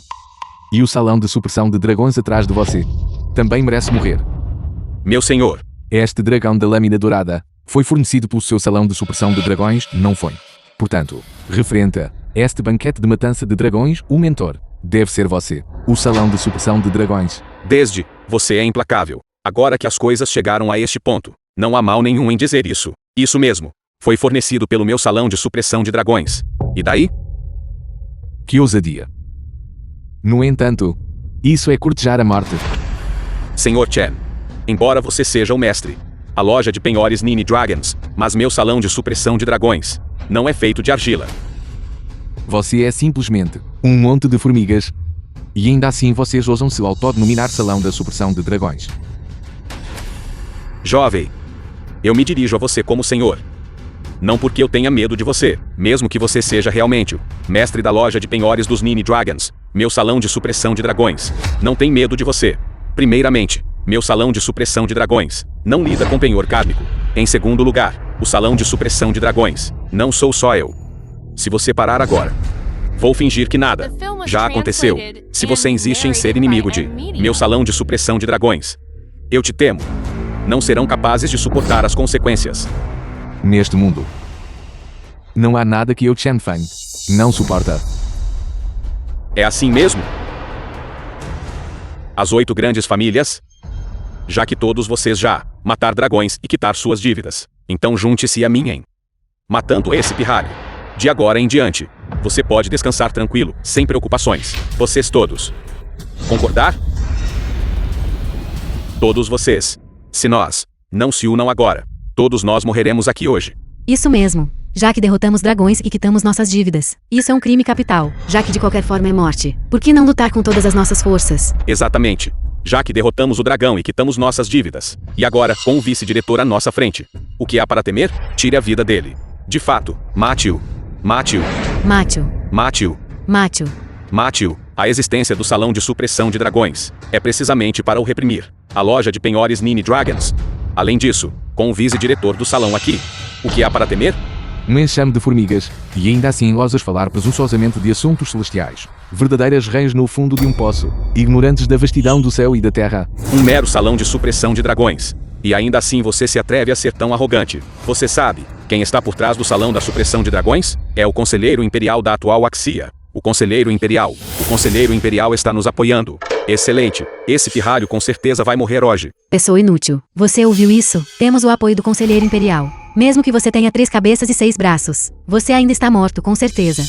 e o salão de supressão de dragões atrás de você também merece morrer. Meu senhor. Este dragão da lâmina dourada foi fornecido pelo seu salão de supressão de dragões, não foi. Portanto, referente a este banquete de matança de dragões, o mentor deve ser você, o salão de supressão de dragões. Desde, você é implacável. Agora que as coisas chegaram a este ponto, não há mal nenhum em dizer isso. Isso mesmo. Foi fornecido pelo meu salão de supressão de dragões. E daí? Que ousadia. No entanto, isso é cortejar a morte. Senhor Chen, embora você seja o mestre, a loja de penhores Nin Dragons, mas meu salão de supressão de dragões não é feito de argila. Você é simplesmente um monte de formigas. E ainda assim vocês ousam se autodenominar salão da supressão de dragões. Jovem, eu me dirijo a você como senhor. Não porque eu tenha medo de você, mesmo que você seja realmente o mestre da loja de penhores dos Nin Dragons, meu salão de supressão de dragões não tem medo de você. Primeiramente, meu salão de supressão de dragões não lida com penhor kármico. Em segundo lugar, o salão de supressão de dragões não sou só eu. Se você parar agora, vou fingir que nada já aconteceu. Se você insiste em ser inimigo de meu salão de supressão de dragões, eu te temo. Não serão capazes de suportar as consequências. Neste mundo, não há nada que eu, Chen Feng, não suporta. É assim mesmo? As 8 grandes famílias? Já que todos vocês já matar dragões e quitar suas dívidas, então junte-se a mim em matando esse pirralho. De agora em diante, você pode descansar tranquilo, sem preocupações. Vocês todos. Concordar? Todos vocês. Se nós não se unam agora, todos nós morreremos aqui hoje. Isso mesmo. Já que derrotamos dragões e quitamos nossas dívidas. Isso é um crime capital, já que de qualquer forma é morte. Por que não lutar com todas as nossas forças? Exatamente. Já que derrotamos o dragão e quitamos nossas dívidas. E agora, com o vice-diretor à nossa frente. O que há para temer? Tire a vida dele. De fato, mate-o. Mate-o. Mate-o. Mate-o. Mate-o. Mate-o. A existência do salão de supressão de dragões é precisamente para o reprimir. A loja de penhores Nini Dragons. Além disso, com o vice-diretor do salão aqui. O que há para temer? Um enxame de formigas, e ainda assim ousas falar presunçosamente de assuntos celestiais. Verdadeiras reis no fundo de um poço, ignorantes da vastidão do céu e da terra. Um mero salão de supressão de dragões. E ainda assim você se atreve a ser tão arrogante. Você sabe, quem está por trás do salão da supressão de dragões? É o conselheiro imperial da atual Axia. O conselheiro imperial. O conselheiro imperial está nos apoiando. Excelente. Esse pirralho com certeza vai morrer hoje. Pessoa inútil. Você ouviu isso? Temos o apoio do conselheiro imperial. Mesmo que você tenha 3 cabeças e 6 braços, você ainda está morto, com certeza.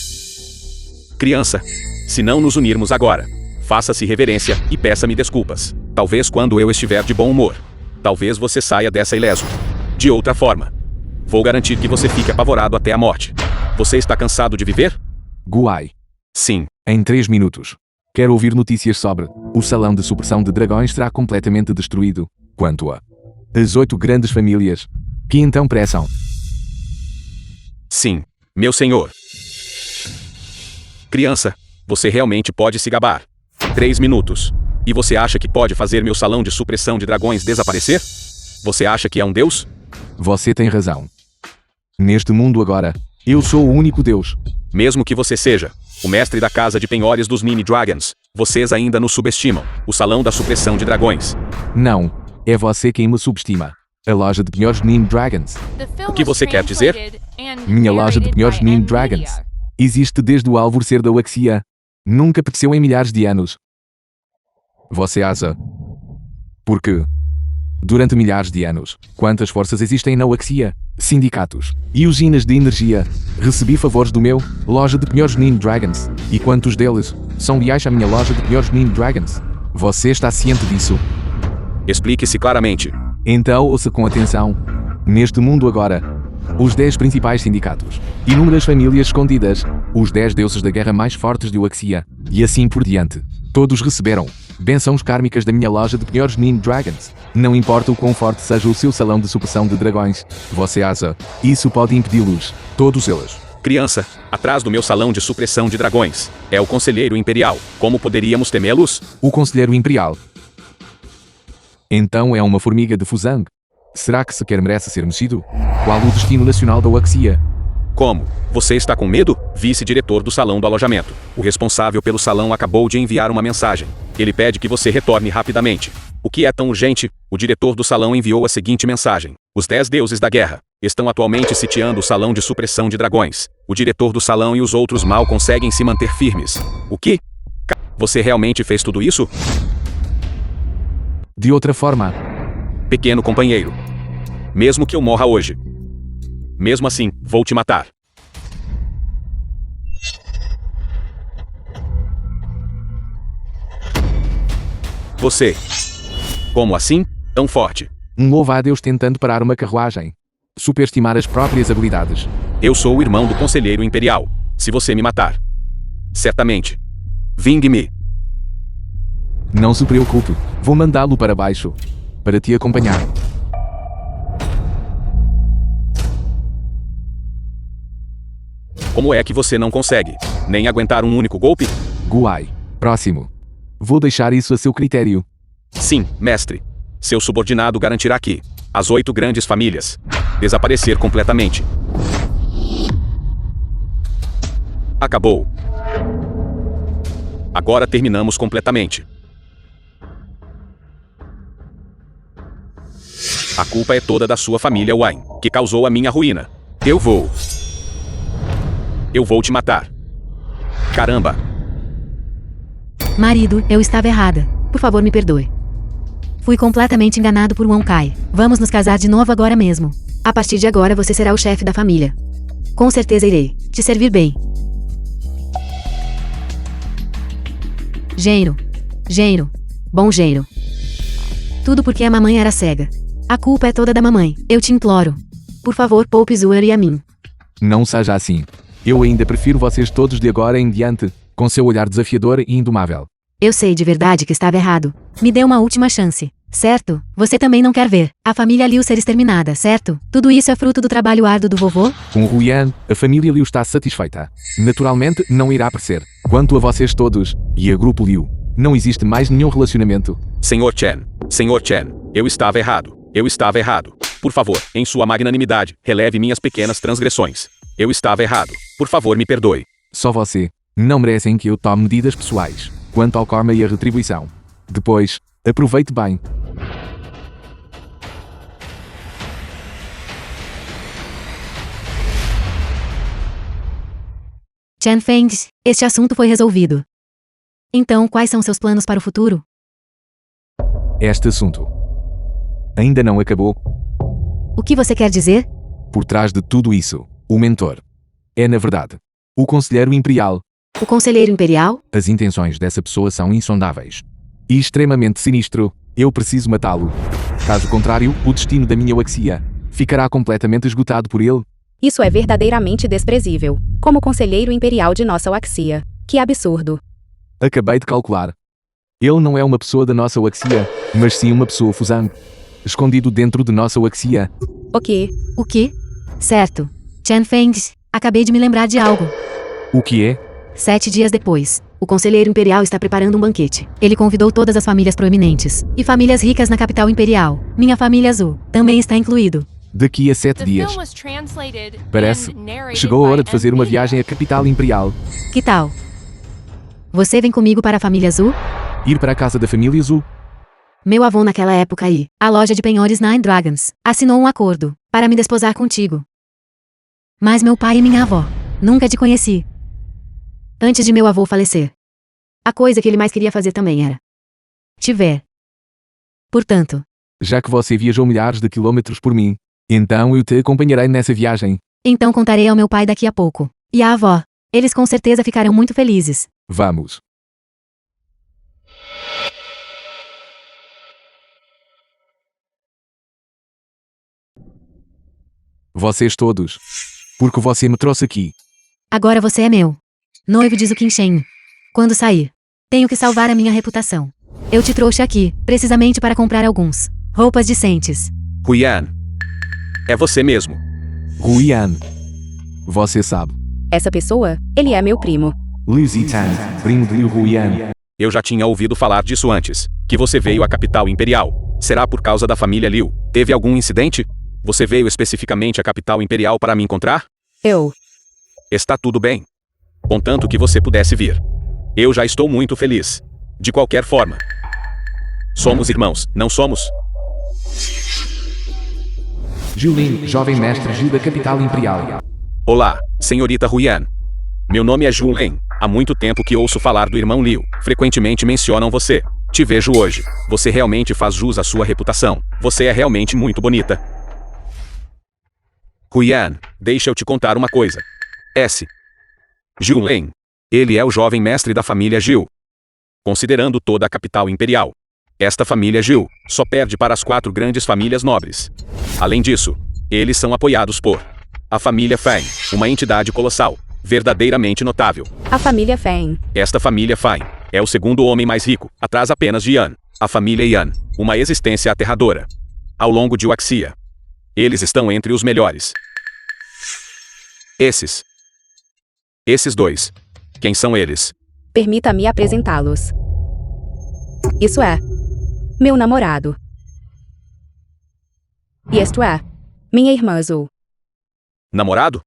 Criança, se não nos unirmos agora, faça-se reverência e peça-me desculpas. Talvez quando eu estiver de bom humor. Talvez você saia dessa ileso. De outra forma, vou garantir que você fique apavorado até a morte. Você está cansado de viver? Guai. Sim. Em 3 minutos. Quero ouvir notícias sobre o salão de supressão de dragões será completamente destruído. Quanto a as 8 grandes famílias, que então pressam. Sim, meu senhor. Criança, você realmente pode se gabar. 3 minutos. E você acha que pode fazer meu salão de supressão de dragões desaparecer? Você acha que é um deus? Você tem razão. Neste mundo agora, eu sou o único deus. Mesmo que você seja o mestre da casa de penhores dos Nini Dragons, vocês ainda nos subestimam. O salão da supressão de dragões. Não, é você quem me subestima. A loja de penhores Nini Dragons. O que você quer dizer? Minha loja de penhores Nini Dragons existe desde o alvorecer da Axia. Nunca apeteceu em milhares de anos. Você asa. Porque durante milhares de anos, quantas forças existem na Axia? Sindicatos e usinas de energia. Recebi favores do meu loja de penhores Nini Dragons. E quantos deles são leais à minha loja de penhores Nini Dragons? Você está ciente disso? Explique-se claramente. Então ouça com atenção. Neste mundo agora, os 10 principais sindicatos, inúmeras famílias escondidas, os 10 deuses da guerra mais fortes de Axia, e assim por diante. Todos receberam bênçãos kármicas da minha loja de penhores Nini Dragons. Não importa o quão forte seja o seu salão de supressão de dragões, você asa. Isso pode impedi-los, todos eles. Criança, atrás do meu salão de supressão de dragões, é o conselheiro imperial. Como poderíamos temê-los? O conselheiro imperial. Então é uma formiga de Fuzang. Será que sequer merece ser mexido? Qual o destino nacional da Axia? Como? Você está com medo? Vice-diretor do salão do alojamento. O responsável pelo salão acabou de enviar uma mensagem. Ele pede que você retorne rapidamente. O que é tão urgente? O diretor do salão enviou a seguinte mensagem. Os 10 deuses da guerra estão atualmente sitiando o salão de supressão de dragões. O diretor do salão e os outros mal conseguem se manter firmes. O que? Você realmente fez tudo isso? De outra forma, pequeno companheiro. Mesmo que eu morra hoje. Mesmo assim, vou te matar. Você. Como assim? Tão forte. Um louva a Deus tentando parar uma carruagem. Superestimar as próprias habilidades. Eu sou o irmão do conselheiro imperial. Se você me matar. Certamente. Vingue-me. Não se preocupe. Vou mandá-lo para baixo. Para te acompanhar. Como é que você não consegue nem aguentar um único golpe? Guai. Próximo. Vou deixar isso a seu critério. Sim, mestre. Seu subordinado garantirá que as 8 grandes famílias desaparecer completamente. Acabou. Agora terminamos completamente. A culpa é toda da sua família Wayne, que causou a minha ruína. Eu vou te matar. Caramba. Marido, eu estava errada. Por favor, me perdoe. Fui completamente enganado por Wonkai. Vamos nos casar de novo agora mesmo. A partir de agora você será o chefe da família. Com certeza irei te servir bem. Genro. Genro. Bom genro. Tudo porque a mamãe era cega. A culpa é toda da mamãe. Eu te imploro. Por favor, poupe Zuer e a mim. Não seja assim. Eu ainda prefiro vocês todos de agora em diante, com seu olhar desafiador e indomável. Eu sei de verdade que estava errado. Me dê uma última chance. Certo? Você também não quer ver a família Liu ser exterminada, certo? Tudo isso é fruto do trabalho árduo do vovô? Com Ruian, a família Liu está satisfeita. Naturalmente, não irá aparecer. Quanto a vocês todos, e a grupo Liu, não existe mais nenhum relacionamento. Senhor Chen, eu estava errado. Eu estava errado. Por favor, em sua magnanimidade, releve minhas pequenas transgressões. Eu estava errado. Por favor, me perdoe. Só você. Não merecem que eu tome medidas pessoais. Quanto ao karma e a retribuição. Depois, aproveite bem. Chen Feng, este assunto foi resolvido. Então, quais são seus planos para o futuro? Este assunto ainda não acabou. O que você quer dizer? Por trás de tudo isso, o mentor é, na verdade, o conselheiro imperial. O conselheiro imperial? As intenções dessa pessoa são insondáveis e extremamente sinistro. Eu preciso matá-lo. Caso contrário, o destino da minha Waxia ficará completamente esgotado por ele. Isso é verdadeiramente desprezível. Como conselheiro imperial de nossa Waxia. Que absurdo. Acabei de calcular. Ele não é uma pessoa da nossa Waxia, mas sim uma pessoa Fuzang, escondido dentro de nossa Waxia. O quê? O quê? Certo. Chen Feng, acabei de me lembrar de algo. O que é? 7 dias depois, o conselheiro imperial está preparando um banquete. Ele convidou todas as famílias proeminentes e famílias ricas na capital imperial. Minha família Azul também está incluído. Daqui a 7 The dias. film was translated Parece. and narrated Chegou a hora by de fazer uma Nvidia. viagem à capital imperial. Que tal? Você vem comigo para a família Azul? Ir para a casa da família Azul. Meu avô naquela época aí, a loja de penhores Nine Dragons, assinou um acordo para me desposar contigo. Mas meu pai e minha avó, nunca te conheci. Antes de meu avô falecer. A coisa que ele mais queria fazer também era te ver. Portanto, Já que você viajou milhares de quilômetros por mim, então eu te acompanharei nessa viagem. então contarei ao meu pai daqui a pouco. E à avó. Eles com certeza ficarão muito felizes. Vamos. Vocês todos. Porque você me trouxe aqui. Agora você é meu noivo de Zukinshen. Quando sair, tenho que salvar a minha reputação. Eu te trouxe aqui, precisamente para comprar alguns roupas decentes. Huyan. É você mesmo. Ruian. Você sabe. Essa pessoa, ele é meu primo. Liu Zitan, primo de Liu Ruian. Eu já tinha ouvido falar disso antes. Que você veio à capital imperial. Será por causa da família Liu? Teve algum incidente? Você veio especificamente à capital imperial para me encontrar? Eu. Está tudo bem. Contanto que você pudesse vir. Eu já estou muito feliz. De qualquer forma. Somos irmãos, não somos? Julin, jovem mestre Gil da capital imperial. Olá, senhorita Huyan. Meu nome é Zhu Len. Há muito tempo que ouço falar do irmão Liu. Frequentemente mencionam você. Te vejo hoje. Você realmente faz jus à sua reputação. Você é realmente muito bonita. Huyan, deixa eu te contar uma coisa. Zhu Len. Ele é o jovem mestre da família Gil. Considerando toda a capital imperial. Esta família Gil só perde para as 4 grandes famílias nobres. Além disso, eles são apoiados por a família Feng, uma entidade colossal, verdadeiramente notável. A família Feng. Esta família Feng é o segundo homem mais rico, atrás apenas de Yan. A família Yan, uma existência aterradora. Ao longo de Waxia, eles estão entre os melhores. Esses dois. Quem são eles? Permita-me apresentá-los. Isso é meu namorado. E isto é minha irmã Azul. Namorado?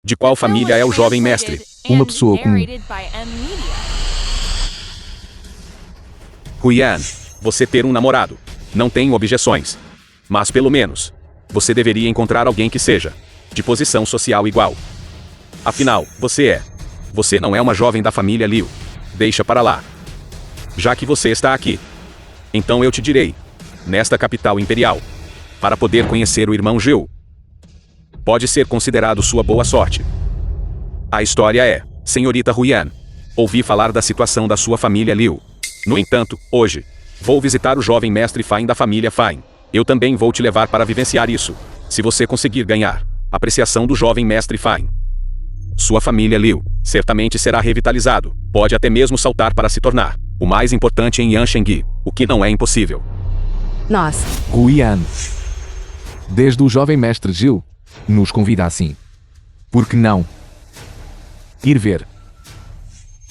De qual The film família was é o jovem translated mestre? Uma and pessoa comum. narrated by Nvidia. Huyan, você ter um namorado. Não tenho objeções. Mas pelo menos, você deveria encontrar alguém que seja de posição social igual. Afinal, você não é uma jovem da família Liu. Deixa para lá. Já que você está aqui, então eu te direi, nesta capital imperial, para poder conhecer o irmão Gil. Pode ser considerado sua boa sorte. A história é, senhorita Huyan, ouvi falar da situação da sua família Liu. No entanto, hoje, vou visitar o jovem mestre Feng da família Feng. Eu também vou te levar para vivenciar isso, se você conseguir ganhar a apreciação do jovem mestre Feng. sua família Liu certamente será revitalizado. Pode até mesmo saltar para se tornar o mais importante em Yanshengyi, o que não é impossível. Nós. Huyan. Desde o jovem mestre Gil nos convida assim. Por que não ir ver?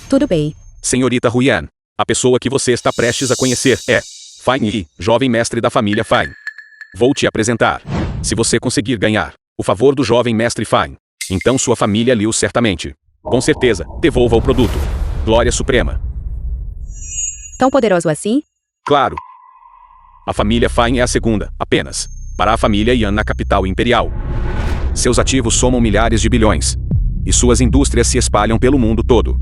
Tudo bem. Senhorita Huyan, a pessoa que você está prestes a conhecer é Fine Yi, jovem mestre da família Fine. Vou te apresentar. Se você conseguir ganhar o favor do jovem mestre Fine, então sua família Liu certamente, com certeza, devolva o produto. Glória Suprema. Tão poderoso assim? Claro. A família Fine é a segunda, apenas, para a família Yan na capital imperial. Seus ativos somam milhares de bilhões. E suas indústrias se espalham pelo mundo todo.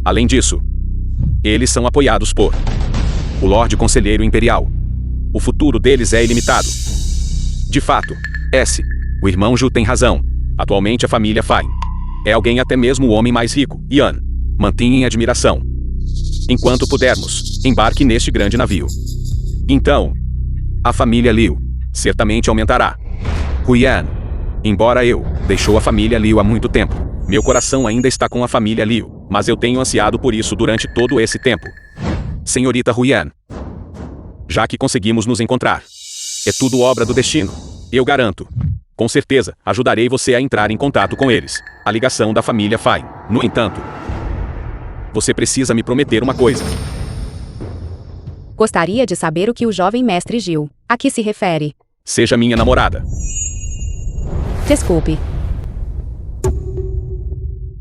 Além disso, eles são apoiados por o Lorde Conselheiro Imperial. O futuro deles é ilimitado. De fato, o irmão Ju tem razão. Atualmente a família Fine é alguém, até mesmo o homem mais rico, Yan, mantenha em admiração. Enquanto pudermos, embarque neste grande navio. Então, a família Liu certamente aumentará. Huyan, embora eu deixou a família Liu há muito tempo, meu coração ainda está com a família Liu, mas eu tenho ansiado por isso durante todo esse tempo. Senhorita Huyan, já que conseguimos nos encontrar, é tudo obra do destino. Eu garanto. Com certeza, ajudarei você a entrar em contato com eles. A ligação da família Fine. No entanto, você precisa me prometer uma coisa. Gostaria de saber o que o jovem mestre Gil a que se refere. Seja minha namorada. Desculpe.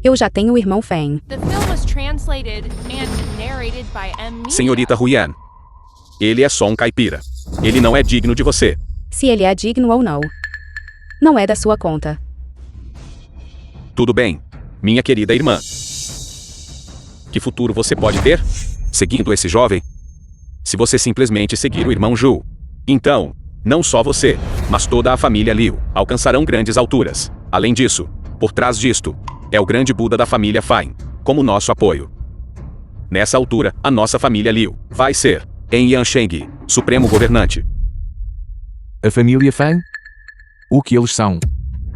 Eu já tenho o irmão Feng. The film was translated and narrated by Media. Senhorita Huyan, ele é só um caipira. Ele não é digno de você. Se ele é digno ou não. Não é da sua conta. Tudo bem, minha querida irmã. Que futuro você pode ter seguindo esse jovem? Se você simplesmente seguir o irmão Ju, então, não só você, mas toda a família Liu alcançarão grandes alturas. Além disso, por trás disto, é o grande Buda da família Fine, como nosso apoio. Nessa altura, a nossa família Liu vai ser, em Yanshengyi, supremo governante. A família Fang? O que eles são?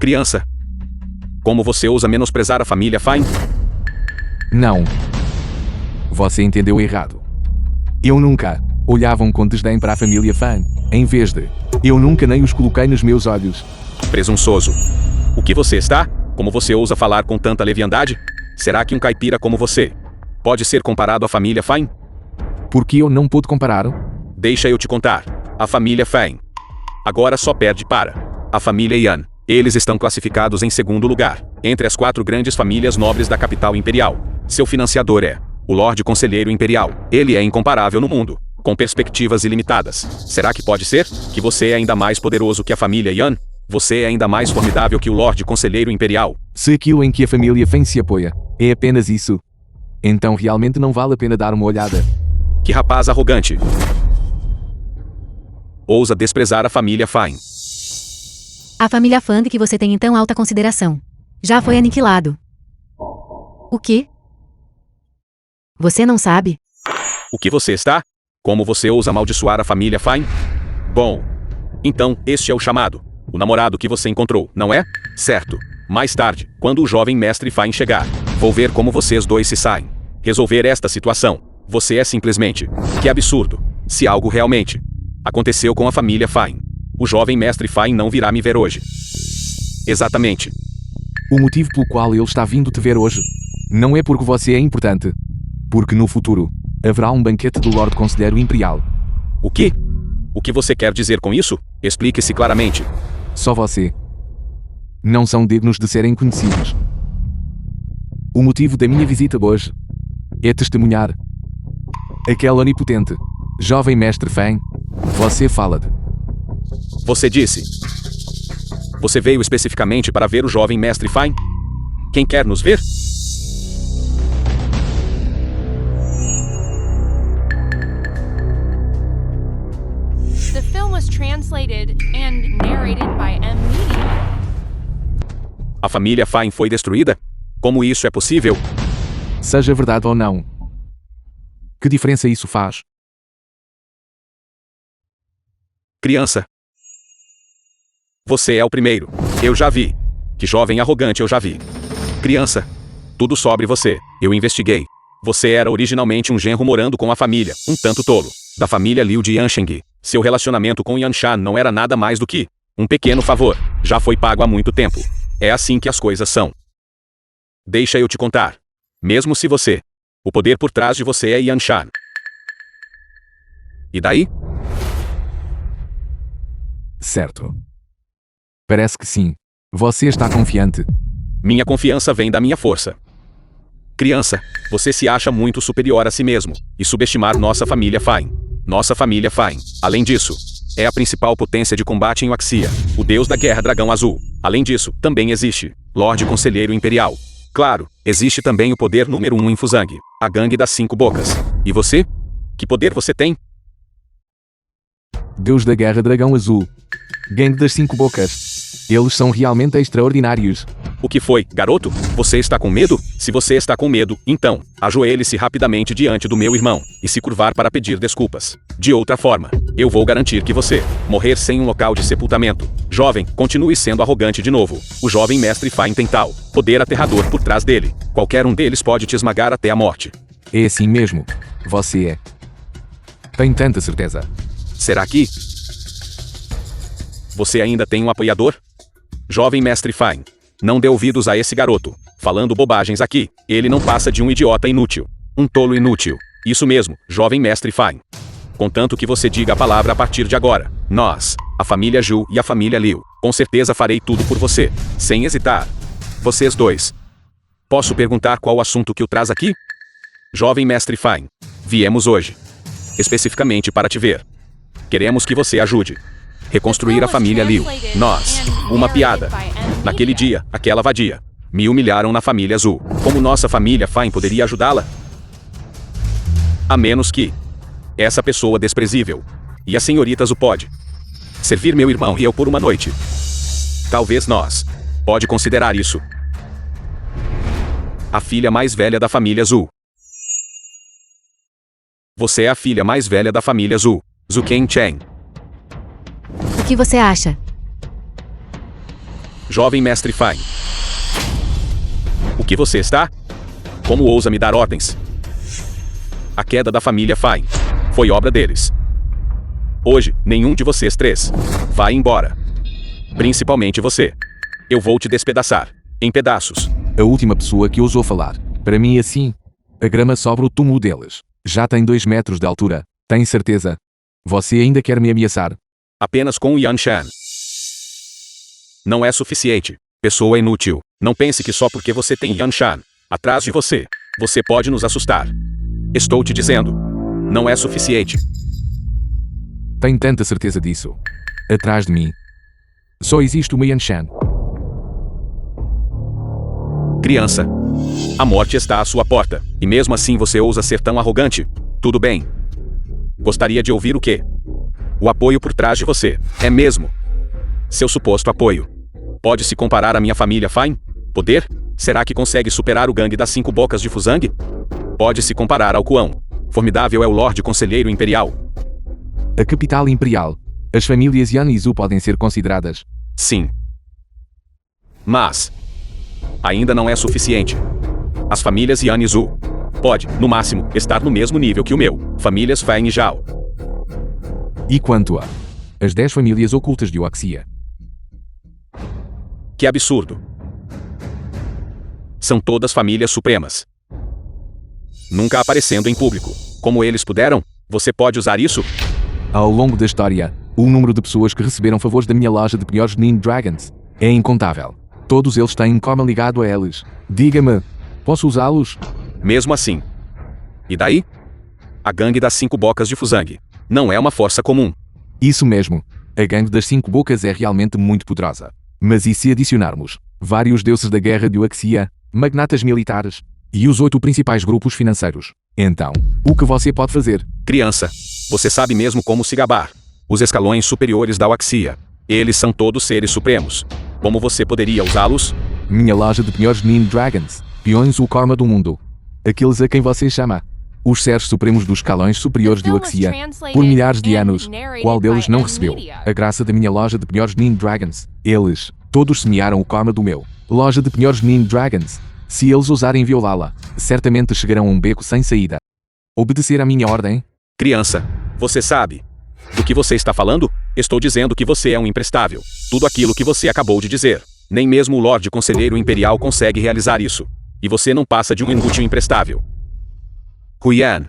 Criança, como você ousa menosprezar a família Fine? Não. Você entendeu errado. Eu nunca olhava com desdém para a família Fang. Em vez de, eu nunca nem os coloquei nos meus olhos. Presunçoso. O que você está? Como você ousa falar com tanta leviandade? Será que um caipira como você pode ser comparado à família Fine? Por que eu não pude comparar? Deixa eu te contar. A família Fine agora só perde para a família Yan. Eles estão classificados em segundo lugar, entre as 4 grandes famílias nobres da capital imperial. Seu financiador é o Lorde Conselheiro Imperial. Ele é incomparável no mundo, com perspectivas ilimitadas. Será que pode ser que você é ainda mais poderoso que a família Yan? Você é ainda mais formidável que o Lorde Conselheiro Imperial? Se aquilo em que a família Feng se apoia é apenas isso, então realmente não vale a pena dar uma olhada. Que rapaz arrogante! Ousa desprezar a família Fine. A família Fang que você tem em tão alta consideração já foi aniquilado. O quê? Você não sabe? O que você está? Como você ousa amaldiçoar a família Fine? Bom, então, este é o chamado. O namorado que você encontrou, não é? Certo. Mais tarde, quando o jovem mestre Fine chegar, vou ver como vocês dois se saem. Resolver esta situação. Você é simplesmente... Que absurdo. Se algo realmente aconteceu com a família Fine, o jovem mestre Fine não virá me ver hoje. Exatamente. O motivo pelo qual ele está vindo te ver hoje não é porque você é importante. Porque no futuro, haverá um banquete do Lorde Conselheiro Imperial. O quê? O que você quer dizer com isso? Explique-se claramente. Só você. Não são dignos de serem conhecidos. O motivo da minha visita hoje é testemunhar aquele onipotente jovem mestre Feng. Você fala-de. Você disse. Você veio especificamente para ver o jovem mestre Fine? Quem quer nos ver? The film was translated and narrated by Media. A família Fine foi destruída? Como isso é possível? Seja verdade ou não. Que diferença isso faz? Criança. Você é o primeiro. Eu já vi. Que jovem arrogante eu já vi. Criança. Tudo sobre você. Eu investiguei. Você era originalmente um genro morando com a família, um tanto tolo, da família Liu de Yansheng. Seu relacionamento com Yanshan não era nada mais do que um pequeno favor. Já foi pago há muito tempo. É assim que as coisas são. Deixa eu te contar. Mesmo se você... O poder por trás de você é Yanshan. E daí? Certo. Parece que sim. Você está confiante. Minha confiança vem da minha força. Criança, você se acha muito superior a si mesmo, e subestimar nossa família Fine. Nossa família Fine, além disso, é a principal potência de combate em Waxia, o deus da guerra dragão azul. Além disso, também existe Lorde Conselheiro Imperial. Claro, existe também o poder número 1 em Fuzang, a gangue das 5 bocas. E você? Que poder você tem? Deus da Guerra Dragão Azul. Gangue das 5 bocas. Eles são realmente extraordinários. O que foi, garoto? Você está com medo? Se você está com medo, então, ajoelhe-se rapidamente diante do meu irmão, e se curvar para pedir desculpas. De outra forma, eu vou garantir que você morrer sem um local de sepultamento. Jovem, continue sendo arrogante de novo. O jovem mestre Fine tem tal poder aterrador por trás dele. Qualquer um deles pode te esmagar até a morte. É assim mesmo. Você é. Tenho tanta certeza. Será que... Você ainda tem um apoiador? Jovem mestre Fine, não dê ouvidos a esse garoto, falando bobagens aqui. Ele não passa de um idiota inútil. Um tolo inútil. Isso mesmo, jovem mestre Fine. Contanto que você diga a palavra a partir de agora. Nós, a família Ju e a família Liu, com certeza farei tudo por você, sem hesitar. Vocês dois. Posso perguntar qual o assunto que o traz aqui? Jovem mestre Fine, viemos hoje, especificamente para te ver. Queremos que você ajude. Reconstruir a família Liu. Nós. Uma piada. Naquele dia, aquela vadia. Me humilharam na família Azul. Como nossa família Fine poderia ajudá-la? A menos que... Essa pessoa desprezível. E a senhorita Zu pode servir meu irmão e eu por uma noite. Talvez nós. Pode considerar isso. A filha mais velha da família Zu. Você é a filha mais velha da família Zu. Zu Chen. O que você acha? Jovem mestre Fine. O que você está? Como ousa me dar ordens? A queda da família Fine foi obra deles. Hoje, nenhum de vocês três vai embora. Principalmente você. Eu vou te despedaçar. Em pedaços. A última pessoa que ousou falar. Para mim assim. A grama sobre o túmulo deles. Já tem 2 metros de altura. Tem certeza? Você ainda quer me ameaçar? Apenas com o Yanshan. Não é suficiente. Pessoa inútil. Não pense que só porque você tem Yanshan atrás de você, você pode nos assustar. Estou te dizendo. Não é suficiente. Tenho tanta certeza disso. Atrás de mim. Só existe uma Yanshan. Criança. A morte está à sua porta. E mesmo assim você ousa ser tão arrogante? Tudo bem. Gostaria de ouvir o quê? O apoio por trás de você. É mesmo. Seu suposto apoio. Pode se comparar à minha família Fine? Poder? Será que consegue superar o gangue das 5 bocas de Fuzang? Pode se comparar ao Quão formidável é o Lorde Conselheiro Imperial. A capital imperial. As famílias Yan e Zu podem ser consideradas. Sim. Mas... ainda não é suficiente. As famílias Yan e Zu pode, no máximo, estar no mesmo nível que o meu. Famílias Fine e Zhao. E quanto a as 10 famílias ocultas de Waxia? Que absurdo. São todas famílias supremas. Nunca aparecendo em público. Como eles puderam? Você pode usar isso? Ao longo da história, o número de pessoas que receberam favores da minha loja de penhores Nin Dragons é incontável. Todos eles têm karma ligado a eles. Diga-me, posso usá-los? Mesmo assim. E daí? A gangue das 5 bocas de Fuzang não é uma força comum. Isso mesmo. A gangue das 5 bocas é realmente muito poderosa. Mas e se adicionarmos vários deuses da guerra de Waxia, magnatas militares e os 8 principais grupos financeiros? Então, o que você pode fazer? Criança, você sabe mesmo como se gabar. Os escalões superiores da Waxia. Eles são todos seres supremos. Como você poderia usá-los? Minha loja de penhores Nin Dragons. Peões o karma do mundo. Aqueles a quem você chama os seres supremos dos escalões superiores de Waxia, por milhares de anos. Qual deles não recebeu a graça da minha loja de penhores Nin Dragons? Eles, todos semearam o karma do meu loja de penhores Nin Dragons. Se eles ousarem violá-la, certamente chegarão a um beco sem saída. Obedecer à minha ordem? Criança, você sabe do que você está falando? Estou dizendo que você é um imprestável. Tudo aquilo que você acabou de dizer. Nem mesmo o Lorde Conselheiro Imperial consegue realizar isso. E você não passa de um inútil imprestável. Huyan,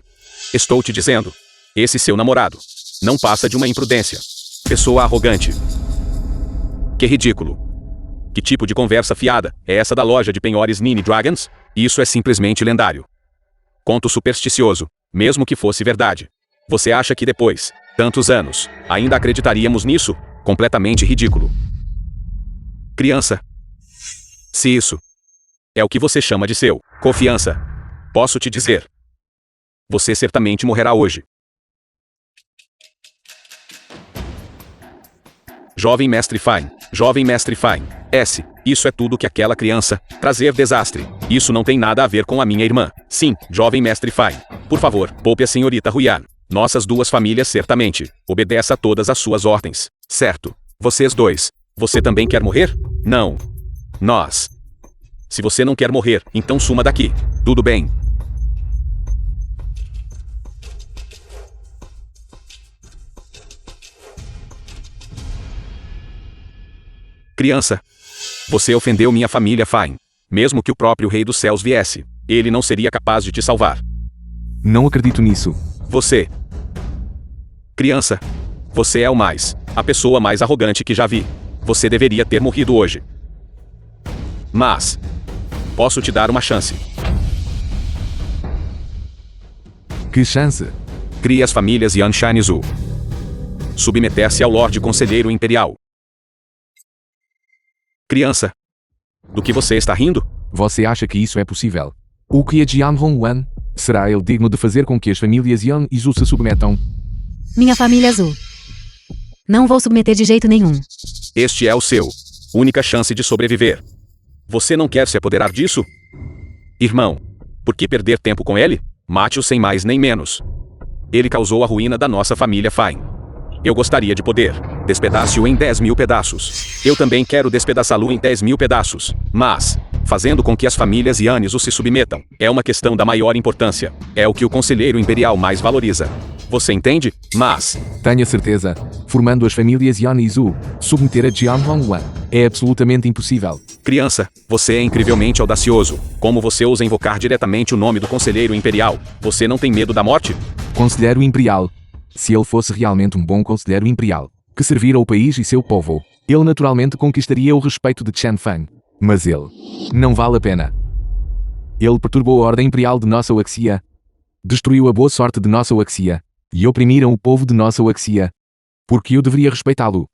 estou te dizendo. Esse seu namorado não passa de uma imprudência. Pessoa arrogante. Que ridículo. Que tipo de conversa fiada é essa da loja de penhores Nini Dragons? Isso é simplesmente lendário. Conto supersticioso, mesmo que fosse verdade. Você acha que depois, tantos anos, ainda acreditaríamos nisso? Completamente ridículo. Criança. Se isso é o que você chama de seu confiança, posso te dizer. Você certamente morrerá hoje. Jovem Mestre Fine. Jovem Mestre Fine. Isso é tudo que aquela criança. Trazer desastre. Isso não tem nada a ver com a minha irmã. Sim, Jovem Mestre Fine. Por favor, poupe a senhorita Huyan. Nossas duas famílias certamente. Obedeça a todas as suas ordens. Certo. Vocês dois. Você também quer morrer? Não. Nós. Se você não quer morrer, então suma daqui. Tudo bem. Criança. Você ofendeu minha família Fine. Mesmo que o próprio Rei dos Céus viesse, ele não seria capaz de te salvar. Não acredito nisso. Você. Criança. Você é a pessoa mais arrogante que já vi. Você deveria ter morrido hoje. Mas posso te dar uma chance. Que chance? Crie as famílias Yan Shanizu. Submeter-se ao Lorde Conselheiro Imperial. Criança. Do que você está rindo? Você acha que isso é possível? O que é Jian Hongwan? Será ele digno de fazer com que as famílias Yan e Zhu se submetam? Minha família azul. Não vou submeter de jeito nenhum. Este é o seu única chance de sobreviver. Você não quer se apoderar disso? Irmão, por que perder tempo com ele? Mate-o sem mais nem menos. Ele causou a ruína da nossa família Fine. Eu gostaria de poder despedaço-o em 10.000 pedaços. Eu também quero despedaçá-lo em 10.000 pedaços. Mas, fazendo com que as famílias Yanis o se submetam, é uma questão da maior importância. É o que o Conselheiro Imperial mais valoriza. Você entende? Mas tenha certeza, formando as famílias Yan e Zhu, submeter a Jian Hongwan é absolutamente impossível. Criança, você é incrivelmente audacioso. Como você ousa invocar diretamente o nome do Conselheiro Imperial? Você não tem medo da morte? Conselheiro Imperial. Se ele fosse realmente um bom Conselheiro Imperial, que servira ao país e seu povo, ele naturalmente conquistaria o respeito de Chen Feng. Mas ele não vale a pena. Ele perturbou a ordem imperial de nossa Waxia, destruiu a boa sorte de nossa Waxia, e oprimiram o povo de nossa Waxia. Por que eu deveria respeitá-lo?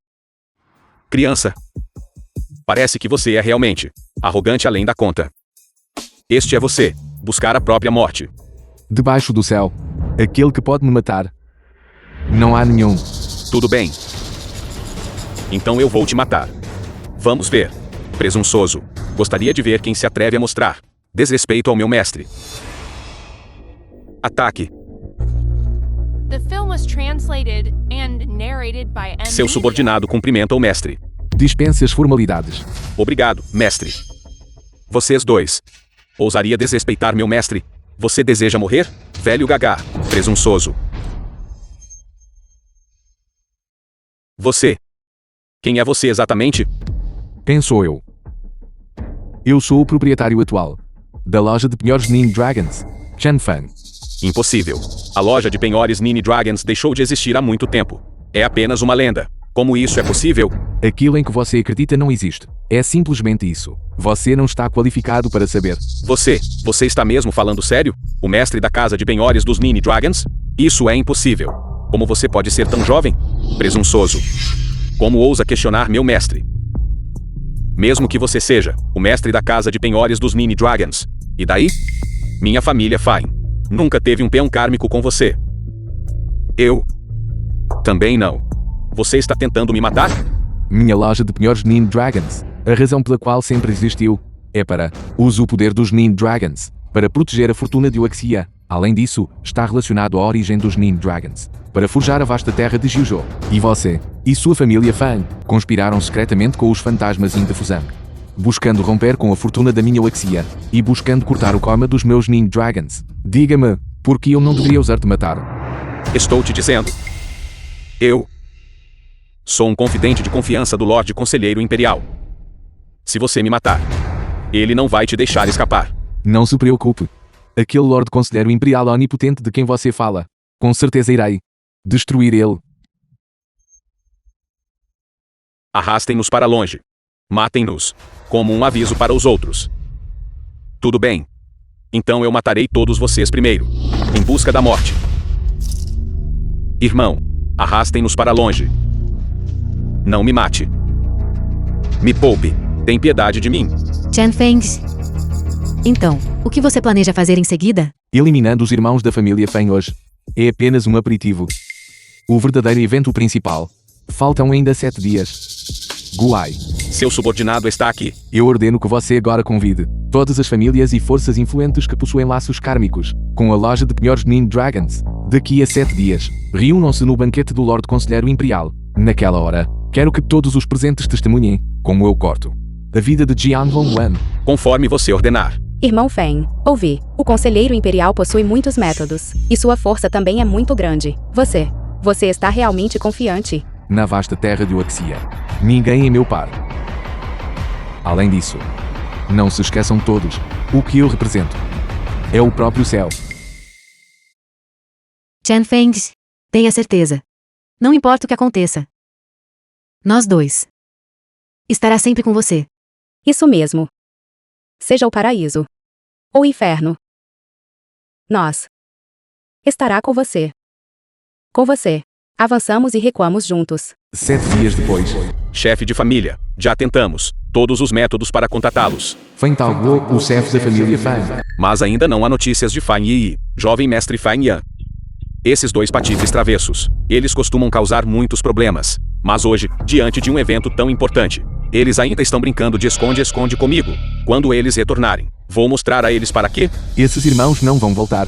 Criança. Parece que você é realmente arrogante além da conta. Este é você, buscar a própria morte. Debaixo do céu, aquele que pode me matar. Não há nenhum. Tudo bem. Então eu vou te matar. Vamos ver. Presunçoso. Gostaria de ver quem se atreve a mostrar desrespeito ao meu mestre. Ataque. The film was translated and narrated by M. Seu subordinado cumprimenta o mestre. Dispense as formalidades. Obrigado, mestre. Vocês dois. Ousaria desrespeitar meu mestre? Você deseja morrer? Velho gagá. Presunçoso. Você. Quem é você exatamente? Quem sou eu? Eu sou o proprietário atual da loja de penhores Nini Dragons, Chen Feng. Impossível. A loja de penhores Nini Dragons deixou de existir há muito tempo. É apenas uma lenda. Como isso é possível? Aquilo em que você acredita não existe. É simplesmente isso. Você não está qualificado para saber. Você está mesmo falando sério? O mestre da casa de penhores dos Nini Dragons? Isso é impossível. Como você pode ser tão jovem? Presunçoso. Como ousa questionar meu mestre? Mesmo que você seja o mestre da casa de penhores dos Nini Dragons. E daí? Minha família Fine nunca teve um peão kármico com você. Eu também não. Você está tentando me matar? Minha loja de penhores Nini Dragons, a razão pela qual sempre existiu, é para use o poder dos Nini Dragons, para proteger a fortuna de Waxia. Além disso, está relacionado à origem dos Nini Dragons, para forjar a vasta terra de Jiuzhou. E você, e sua família Fang, conspiraram secretamente com os fantasmas Yin de Fusang. buscando romper com a fortuna da minha Uxia, e buscando cortar o coma dos meus Nin Dragons. Diga-me, por que eu não deveria usar-te matar? Estou te dizendo. Eu sou um confidente de confiança do Lorde Conselheiro Imperial. Se você me matar, ele não vai te deixar escapar. Não se preocupe. Aquele Lorde Conselheiro Imperial onipotente de quem você fala, com certeza irei destruir ele. Arrastem-nos para longe. Matem-nos, como um aviso para os outros. Tudo bem. Então eu matarei todos vocês primeiro, em busca da morte. Irmão, arrastem-nos para longe. Não me mate. Me poupe. Tem piedade de mim. Chen Fengs. Então, o que você planeja fazer em seguida? Eliminando os irmãos da família Feng hoje. É apenas um aperitivo. O verdadeiro evento principal. Faltam ainda 7 dias. Guai. Seu subordinado está aqui. Eu ordeno que você agora convide todas as famílias e forças influentes que possuem laços kármicos com a loja de penhores Nin Dragons. Daqui a 7 dias, reúnam-se no banquete do Lorde Conselheiro Imperial. Naquela hora, quero que todos os presentes testemunhem como eu corto a vida de Jian Hongwan. Conforme você ordenar. Irmão Feng, ouvi. O Conselheiro Imperial possui muitos métodos, e sua força também é muito grande. Você está realmente confiante? Na vasta terra de Uxia, ninguém é meu par. Além disso, não se esqueçam todos, o que eu represento é o próprio céu. Chen Fengs. Tenha certeza. Não importa o que aconteça. Nós dois. Estará sempre com você. Isso mesmo. Seja o paraíso ou o inferno. Nós. Estará com você. Com você. Avançamos e recuamos juntos. 7 dias depois. Chefe de família, já tentamos todos os métodos para contatá-los. Feng Taoguo, o chefe da família Feng. Mas ainda não há notícias de Fang Yi, jovem mestre Feng Yan. Esses dois patifes travessos, eles costumam causar muitos problemas. Mas hoje, diante de um evento tão importante, eles ainda estão brincando de esconde-esconde comigo. Quando eles retornarem, vou mostrar a eles para quê? Esses irmãos não vão voltar.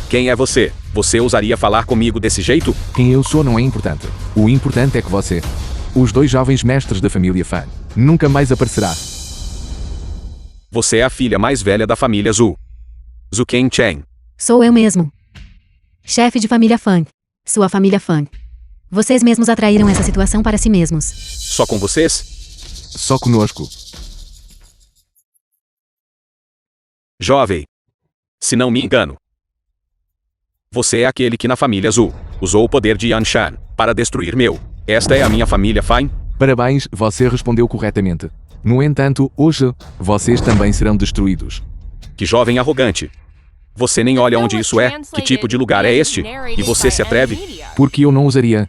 Quem é você? Você ousaria falar comigo desse jeito? Quem eu sou não é importante. O importante é que você, os dois jovens mestres da família Feng, nunca mais aparecerá. Você é a filha mais velha da família Zhu. Zhu Chen. Sou eu mesmo. Chefe de família Feng. Sua família Feng. Vocês mesmos atraíram essa situação para si mesmos. Só com vocês? Só conosco. Jovem. Se não me engano. Você é aquele que na família Zhu usou o poder de Yan Shan para destruir meu. Esta é a minha família Feng? Parabéns, você respondeu corretamente. No entanto, hoje, vocês também serão destruídos. Que jovem arrogante. Você nem olha onde isso é, que tipo de lugar é este, e você se atreve? Porque eu não usaria.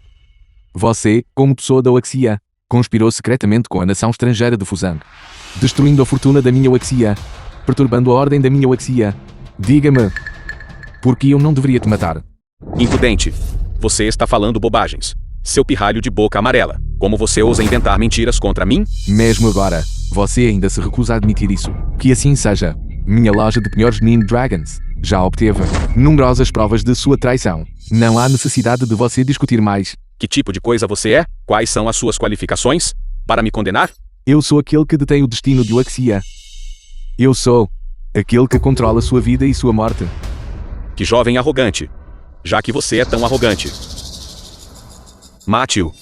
Você, como pessoa da Uxia, conspirou secretamente com a nação estrangeira de Fuzang, destruindo a fortuna da minha Uxia, perturbando a ordem da minha Uxia. Diga-me, por que eu não deveria te matar? Impudente. Você está falando bobagens. Seu pirralho de boca amarela. Como você ousa inventar mentiras contra mim? Mesmo agora, você ainda se recusa a admitir isso. Que assim seja. Minha loja de penhores Nin Dragons já obteve numerosas provas de sua traição. Não há necessidade de você discutir mais. Que tipo de coisa você é? Quais são as suas qualificações? Para me condenar? Eu sou aquele que detém o destino de Uxia. Eu sou aquele que controla sua vida e sua morte. Que jovem arrogante. Já que você é tão arrogante. Mate-o.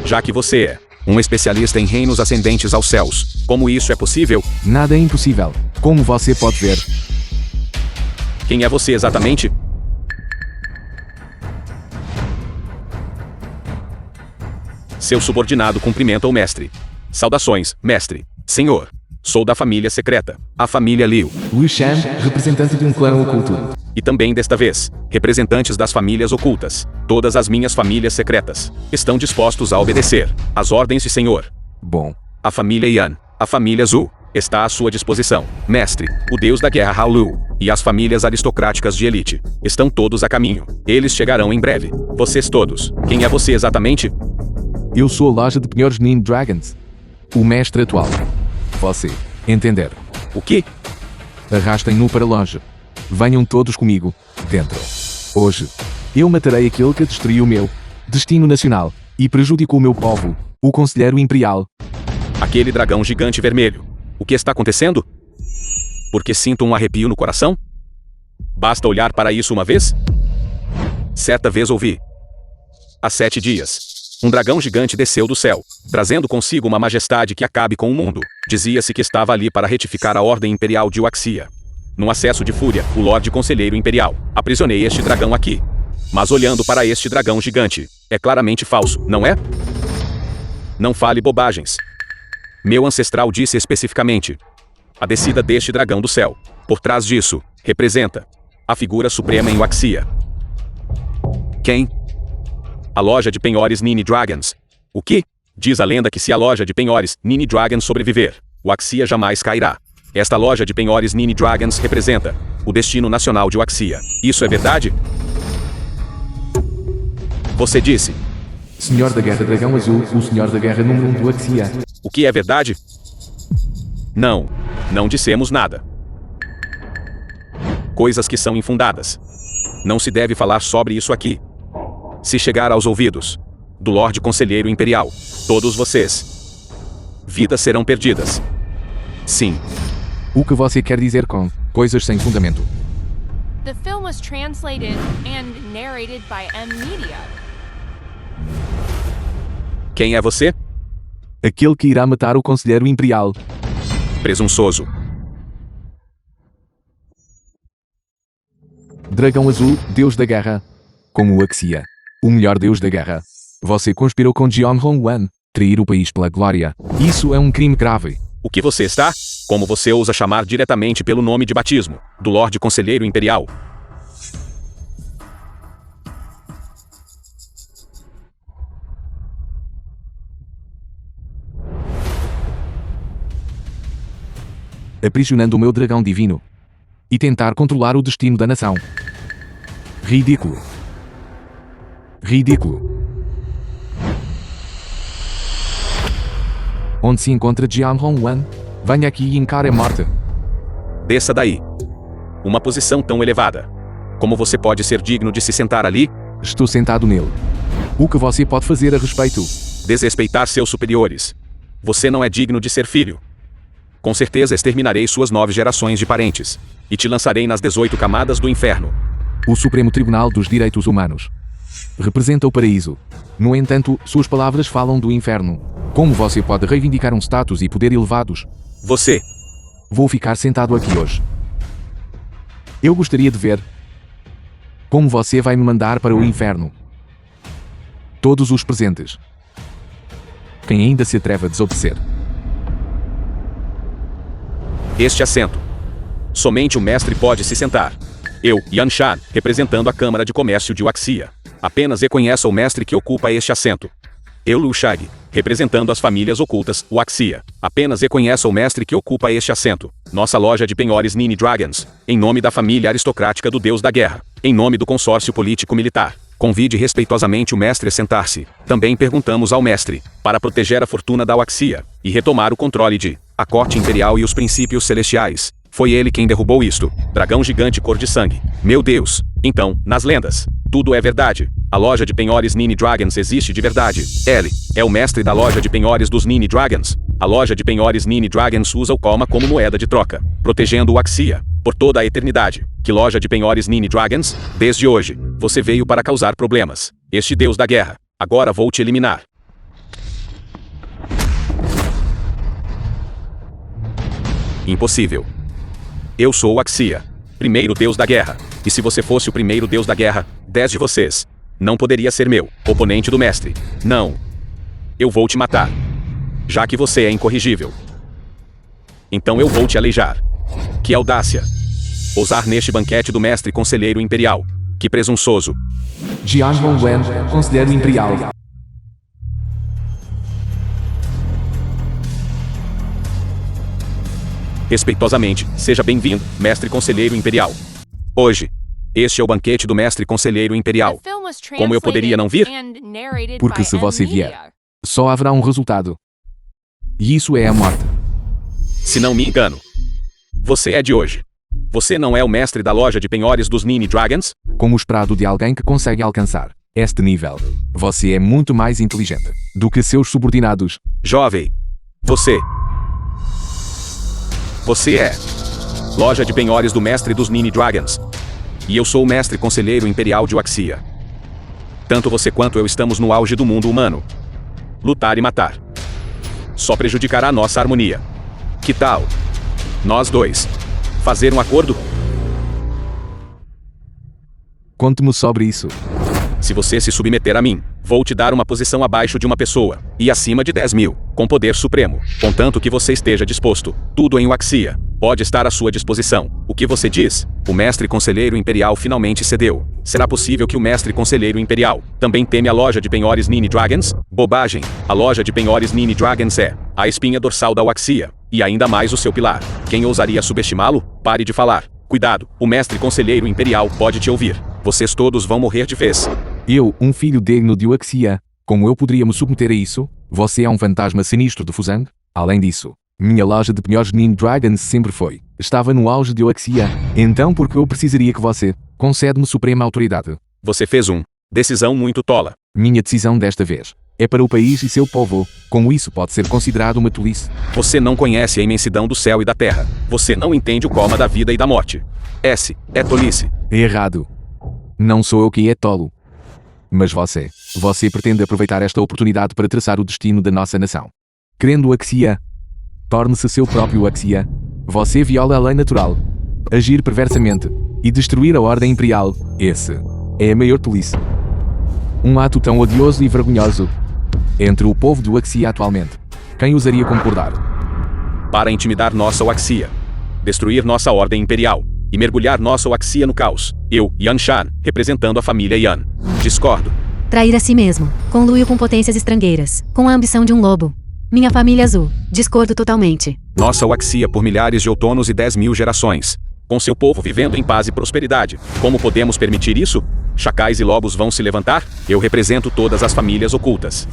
Já que você é um especialista em reinos ascendentes aos céus, como isso é possível? Nada é impossível, como você pode ver. Quem é você exatamente? Seu subordinado cumprimenta o mestre. Saudações, mestre. Senhor. Sou da família secreta, a família Liu. Liu Shan, representante de um clã oculto. E também desta vez, representantes das famílias ocultas. Todas as minhas famílias secretas estão dispostos a obedecer às ordens de Senhor. Bom. A família Yan, a família Zhu, está à sua disposição. Mestre, o deus da guerra Haolu, e as famílias aristocráticas de elite, estão todos a caminho. Eles chegarão em breve. Vocês todos. Quem é você exatamente? Eu sou a loja de penhores Nin Dragons. O mestre atual. Você. Entender. O que? Arrastem-no para longe. Venham todos comigo, dentro. Hoje, eu matarei aquele que destruiu o meu destino nacional e prejudicou o meu povo, o Conselheiro Imperial. Aquele dragão gigante vermelho. O que está acontecendo? Porque sinto um arrepio no coração? Basta olhar para isso uma vez? Certa vez ouvi. Há 7 dias, um dragão gigante desceu do céu, trazendo consigo uma majestade que acabe com o mundo. Dizia-se que estava ali para retificar a ordem imperial de Waxia. Num acesso de fúria, o Lorde Conselheiro Imperial, aprisionei este dragão aqui. Mas olhando para este dragão gigante, é claramente falso, não é? Não fale bobagens. Meu ancestral disse especificamente: a descida deste dragão do céu, por trás disso, representa a figura suprema em Waxia. Quem? A loja de penhores Nini Dragons. O que? Diz a lenda que se a loja de penhores Nini Dragons sobreviver, Waxia jamais cairá. Esta loja de penhores Nini Dragons representa o destino nacional de Waxia. Isso é verdade? Você disse. Senhor da Guerra Dragão Azul, o Senhor da Guerra número 1 do Waxia. O que é verdade? Não, não dissemos nada. Coisas que são infundadas. Não se deve falar sobre isso aqui. Se chegar aos ouvidos do Lorde Conselheiro Imperial, todos vocês, vidas serão perdidas. Sim. O que você quer dizer com coisas sem fundamento? The film was translated and narrated by M Media. Quem é você? Aquele que irá matar o Conselheiro Imperial. Presunçoso. Dragão Azul, Deus da Guerra. Como o Waxia, o melhor Deus da Guerra. Você conspirou com Jeon Hong-wan, trair o país pela glória. Isso é um crime grave. O que você está? Como você ousa chamar diretamente pelo nome de batismo do Lorde Conselheiro Imperial? Aprisionando o meu dragão divino e tentar controlar o destino da nação. Ridículo. Ridículo. Onde se encontra Jeon Hong-wan? Venha aqui e encare a morte. Desça daí. Uma posição tão elevada. Como você pode ser digno de se sentar ali? Estou sentado nele. O que você pode fazer a respeito? Desrespeitar seus superiores. Você não é digno de ser filho. Com certeza exterminarei suas 9 gerações de parentes e te lançarei nas 18 camadas do inferno. O Supremo Tribunal dos Direitos Humanos representa o paraíso. No entanto, suas palavras falam do inferno. Como você pode reivindicar um status e poder elevados? Você. Vou ficar sentado aqui hoje. Eu gostaria de ver como você vai me mandar para o inferno. Todos os presentes. Quem ainda se atreve a desobedecer? Este assento. Somente o mestre pode se sentar. Eu, Yan Shan, representando a Câmara de Comércio de Waxia, apenas reconheço o mestre que ocupa este assento. Eu, Liu Shag, representando as famílias ocultas, Waxia, apenas reconheço o mestre que ocupa este assento. Nossa loja de penhores Nini Dragons, em nome da família aristocrática do Deus da Guerra, em nome do consórcio político-militar, convide respeitosamente o mestre a sentar-se. Também perguntamos ao mestre, para proteger a fortuna da Waxia e retomar o controle de a corte imperial e os princípios celestiais. Foi ele quem derrubou isto. Dragão gigante cor de sangue. Meu Deus. Então, nas lendas, tudo é verdade. A loja de penhores Nini Dragons existe de verdade. Ele é o mestre da loja de penhores dos Nini Dragons. A loja de penhores Nini Dragons usa o Kalma como moeda de troca, protegendo o Waxia por toda a eternidade. Que loja de penhores Nini Dragons? Desde hoje, você veio para causar problemas. Este Deus da Guerra. Agora vou te eliminar. Impossível. Eu sou o Axia, primeiro Deus da Guerra. E se você fosse o primeiro Deus da Guerra, 10 de vocês não poderia ser meu oponente do mestre. Não. Eu vou te matar. Já que você é incorrigível. Então eu vou te aleijar. Que audácia. Ousar neste banquete do mestre conselheiro imperial. Que presunçoso. Jeon Hong-wan, Conselheiro Imperial. Respeitosamente, seja bem-vindo, mestre conselheiro imperial. Hoje, este é o banquete do mestre conselheiro imperial. Como eu poderia não vir? Porque se você vier, só haverá um resultado. E isso é a morte. Se não me engano, Você é de hoje. Você não é o mestre da loja de penhores dos Nini Dragons? Como esperado de alguém que consegue alcançar este nível. Você é muito mais inteligente do que seus subordinados. Jovem. Você é loja de penhores do mestre dos Nini Dragons. E eu sou o mestre conselheiro imperial de Waxia. Tanto você quanto eu estamos no auge do mundo humano. Lutar e matar só prejudicará nossa harmonia. Que tal nós dois fazer um acordo? Conte-me sobre isso. Se você se submeter a mim, vou te dar uma posição abaixo de uma pessoa, e acima de 10.000, com poder supremo, contanto que você esteja disposto. Tudo em Waxia pode estar à sua disposição. O que você diz? O mestre conselheiro imperial finalmente cedeu. Será possível que o mestre conselheiro imperial também teme a loja de penhores Nini Dragons? Bobagem! A loja de penhores Nini Dragons é a espinha dorsal da Waxia, e ainda mais o seu pilar. Quem ousaria subestimá-lo? Pare de falar. Cuidado, o mestre conselheiro imperial pode te ouvir. Vocês todos vão morrer de vez. Eu, um filho digno de Waxia, como eu poderia me submeter a isso? Você é um fantasma sinistro de Fuzang? Além disso, minha loja de penhores Nini Dragons sempre foi. Estava no auge de Waxia. Então por que eu precisaria que você concede-me suprema autoridade? Você fez decisão muito tola. Minha decisão desta vez é para o país e seu povo. Como isso pode ser considerado uma tolice? Você não conhece a imensidão do céu e da terra. Você não entende o coma da vida e da morte. É tolice. É errado. Não sou eu que é tolo. Mas você pretende aproveitar esta oportunidade para traçar o destino da nossa nação. Querendo Waxia, torne-se seu próprio Waxia. Você viola a lei natural, agir perversamente e destruir a ordem imperial. Esse é a maior tolice. Um ato tão odioso e vergonhoso entre o povo do Waxia atualmente. Quem ousaria concordar? Para intimidar nossa Waxia, destruir nossa ordem imperial e mergulhar nossa Waxia no caos. Eu, Yan Shan, representando a família Yan. Discordo. Trair a si mesmo. Conluio com potências estrangueiras. Com a ambição de um lobo. Minha família azul. Discordo totalmente. Nossa Waxia por milhares de outonos e 10.000 gerações. Com seu povo vivendo em paz e prosperidade. Como podemos permitir isso? Chacais e lobos vão se levantar? Eu represento todas as famílias ocultas.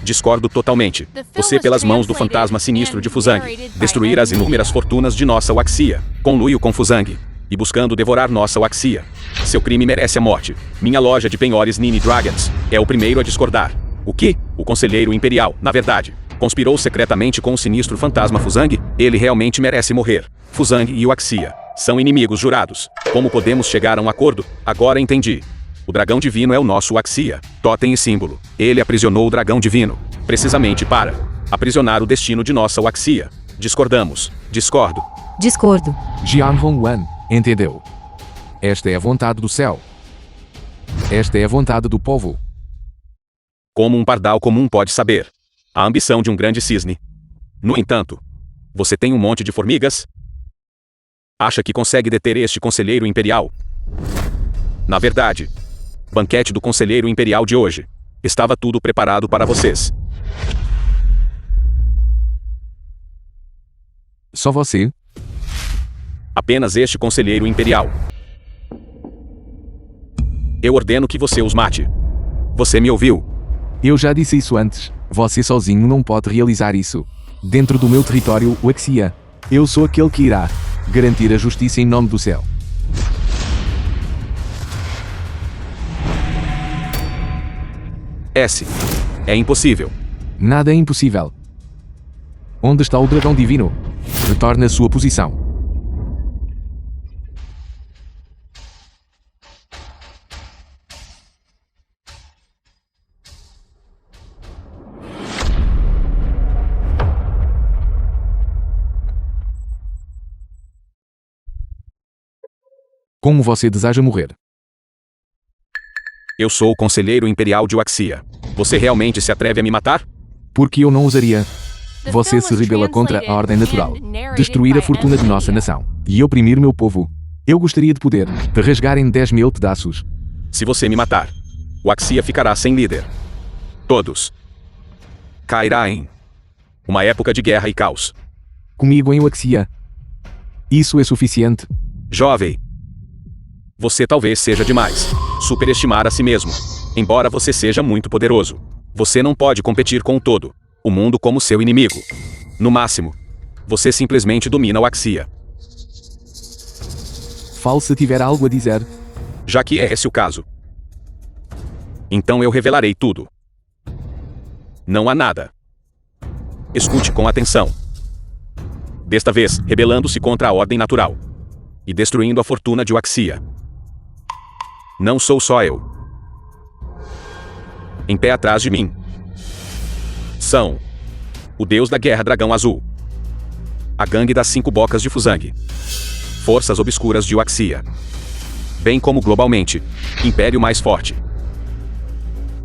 Discordo totalmente. Você, pelas mãos do fantasma sinistro de Fuzang, destruir as inúmeras fortunas de nossa Waxia. Conluio com Fuzang e buscando devorar nossa Waxia. Seu crime merece a morte. Minha loja de penhores Nini Dragons é o primeiro a discordar. O que? O conselheiro imperial, na verdade, conspirou secretamente com o sinistro fantasma Fuzang? Ele realmente merece morrer. Fuzang e Waxia são inimigos jurados. Como podemos chegar a um acordo? Agora entendi. O dragão divino é o nosso Waxia, totem e símbolo. Ele aprisionou o dragão divino, precisamente para aprisionar o destino de nossa Waxia. Discordamos. Discordo. Discordo. Jian Hongwan, entendeu? Esta é a vontade do céu. Esta é a vontade do povo. Como um pardal comum pode saber a ambição de um grande cisne. No entanto, você tem um monte de formigas? Acha que consegue deter este conselheiro imperial? Na verdade, banquete do conselheiro imperial de hoje. Estava tudo preparado para vocês. Só você? Apenas este conselheiro imperial. Eu ordeno que você os mate. Você me ouviu? Eu já disse isso antes. Você sozinho não pode realizar isso. Dentro do meu território, Waxia, eu sou aquele que irá garantir a justiça em nome do céu. É impossível. Nada é impossível. Onde está o dragão divino? Retorne à sua posição. Como você deseja morrer? Eu sou o conselheiro imperial de Waxia. Você realmente se atreve a me matar? Porque eu não usaria. Você se rebela contra a ordem natural, destruir a fortuna de nossa nação e oprimir meu povo. Eu gostaria de poder te rasgar em 10.000 pedaços. Se você me matar, Waxia ficará sem líder. Todos. Cairá em uma época de guerra e caos. Comigo em Waxia. Isso é suficiente. Jovem. Você talvez seja demais. Superestimar a si mesmo. Embora você seja muito poderoso, você não pode competir com o todo. O mundo como seu inimigo. No máximo, você simplesmente domina Waxia. Fale se tiver algo a dizer. Já que é esse o caso. Então eu revelarei tudo. Não há nada. Escute com atenção. Desta vez, rebelando-se contra a ordem natural. E destruindo a fortuna de Waxia. Não sou só eu. Em pé atrás de mim. São o deus da guerra Dragão Azul. A gangue das 5 bocas de Fuzang. Forças obscuras de Waxia. Bem como globalmente, Império mais forte.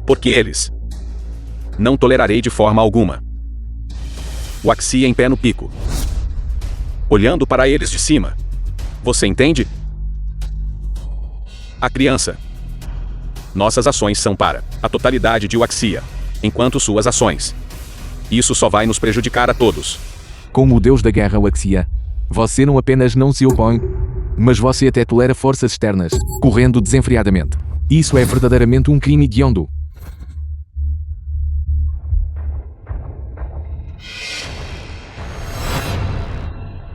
Porque eles não tolerarei de forma alguma. Waxia em pé no pico. Olhando para eles de cima. Você entende? A criança. Nossas ações são para a totalidade de Waxia, enquanto suas ações. Isso só vai nos prejudicar a todos. Como o deus da guerra Waxia, você não apenas não se opõe, mas você até tolera forças externas, correndo desenfreadamente. Isso é verdadeiramente um crime hediondo.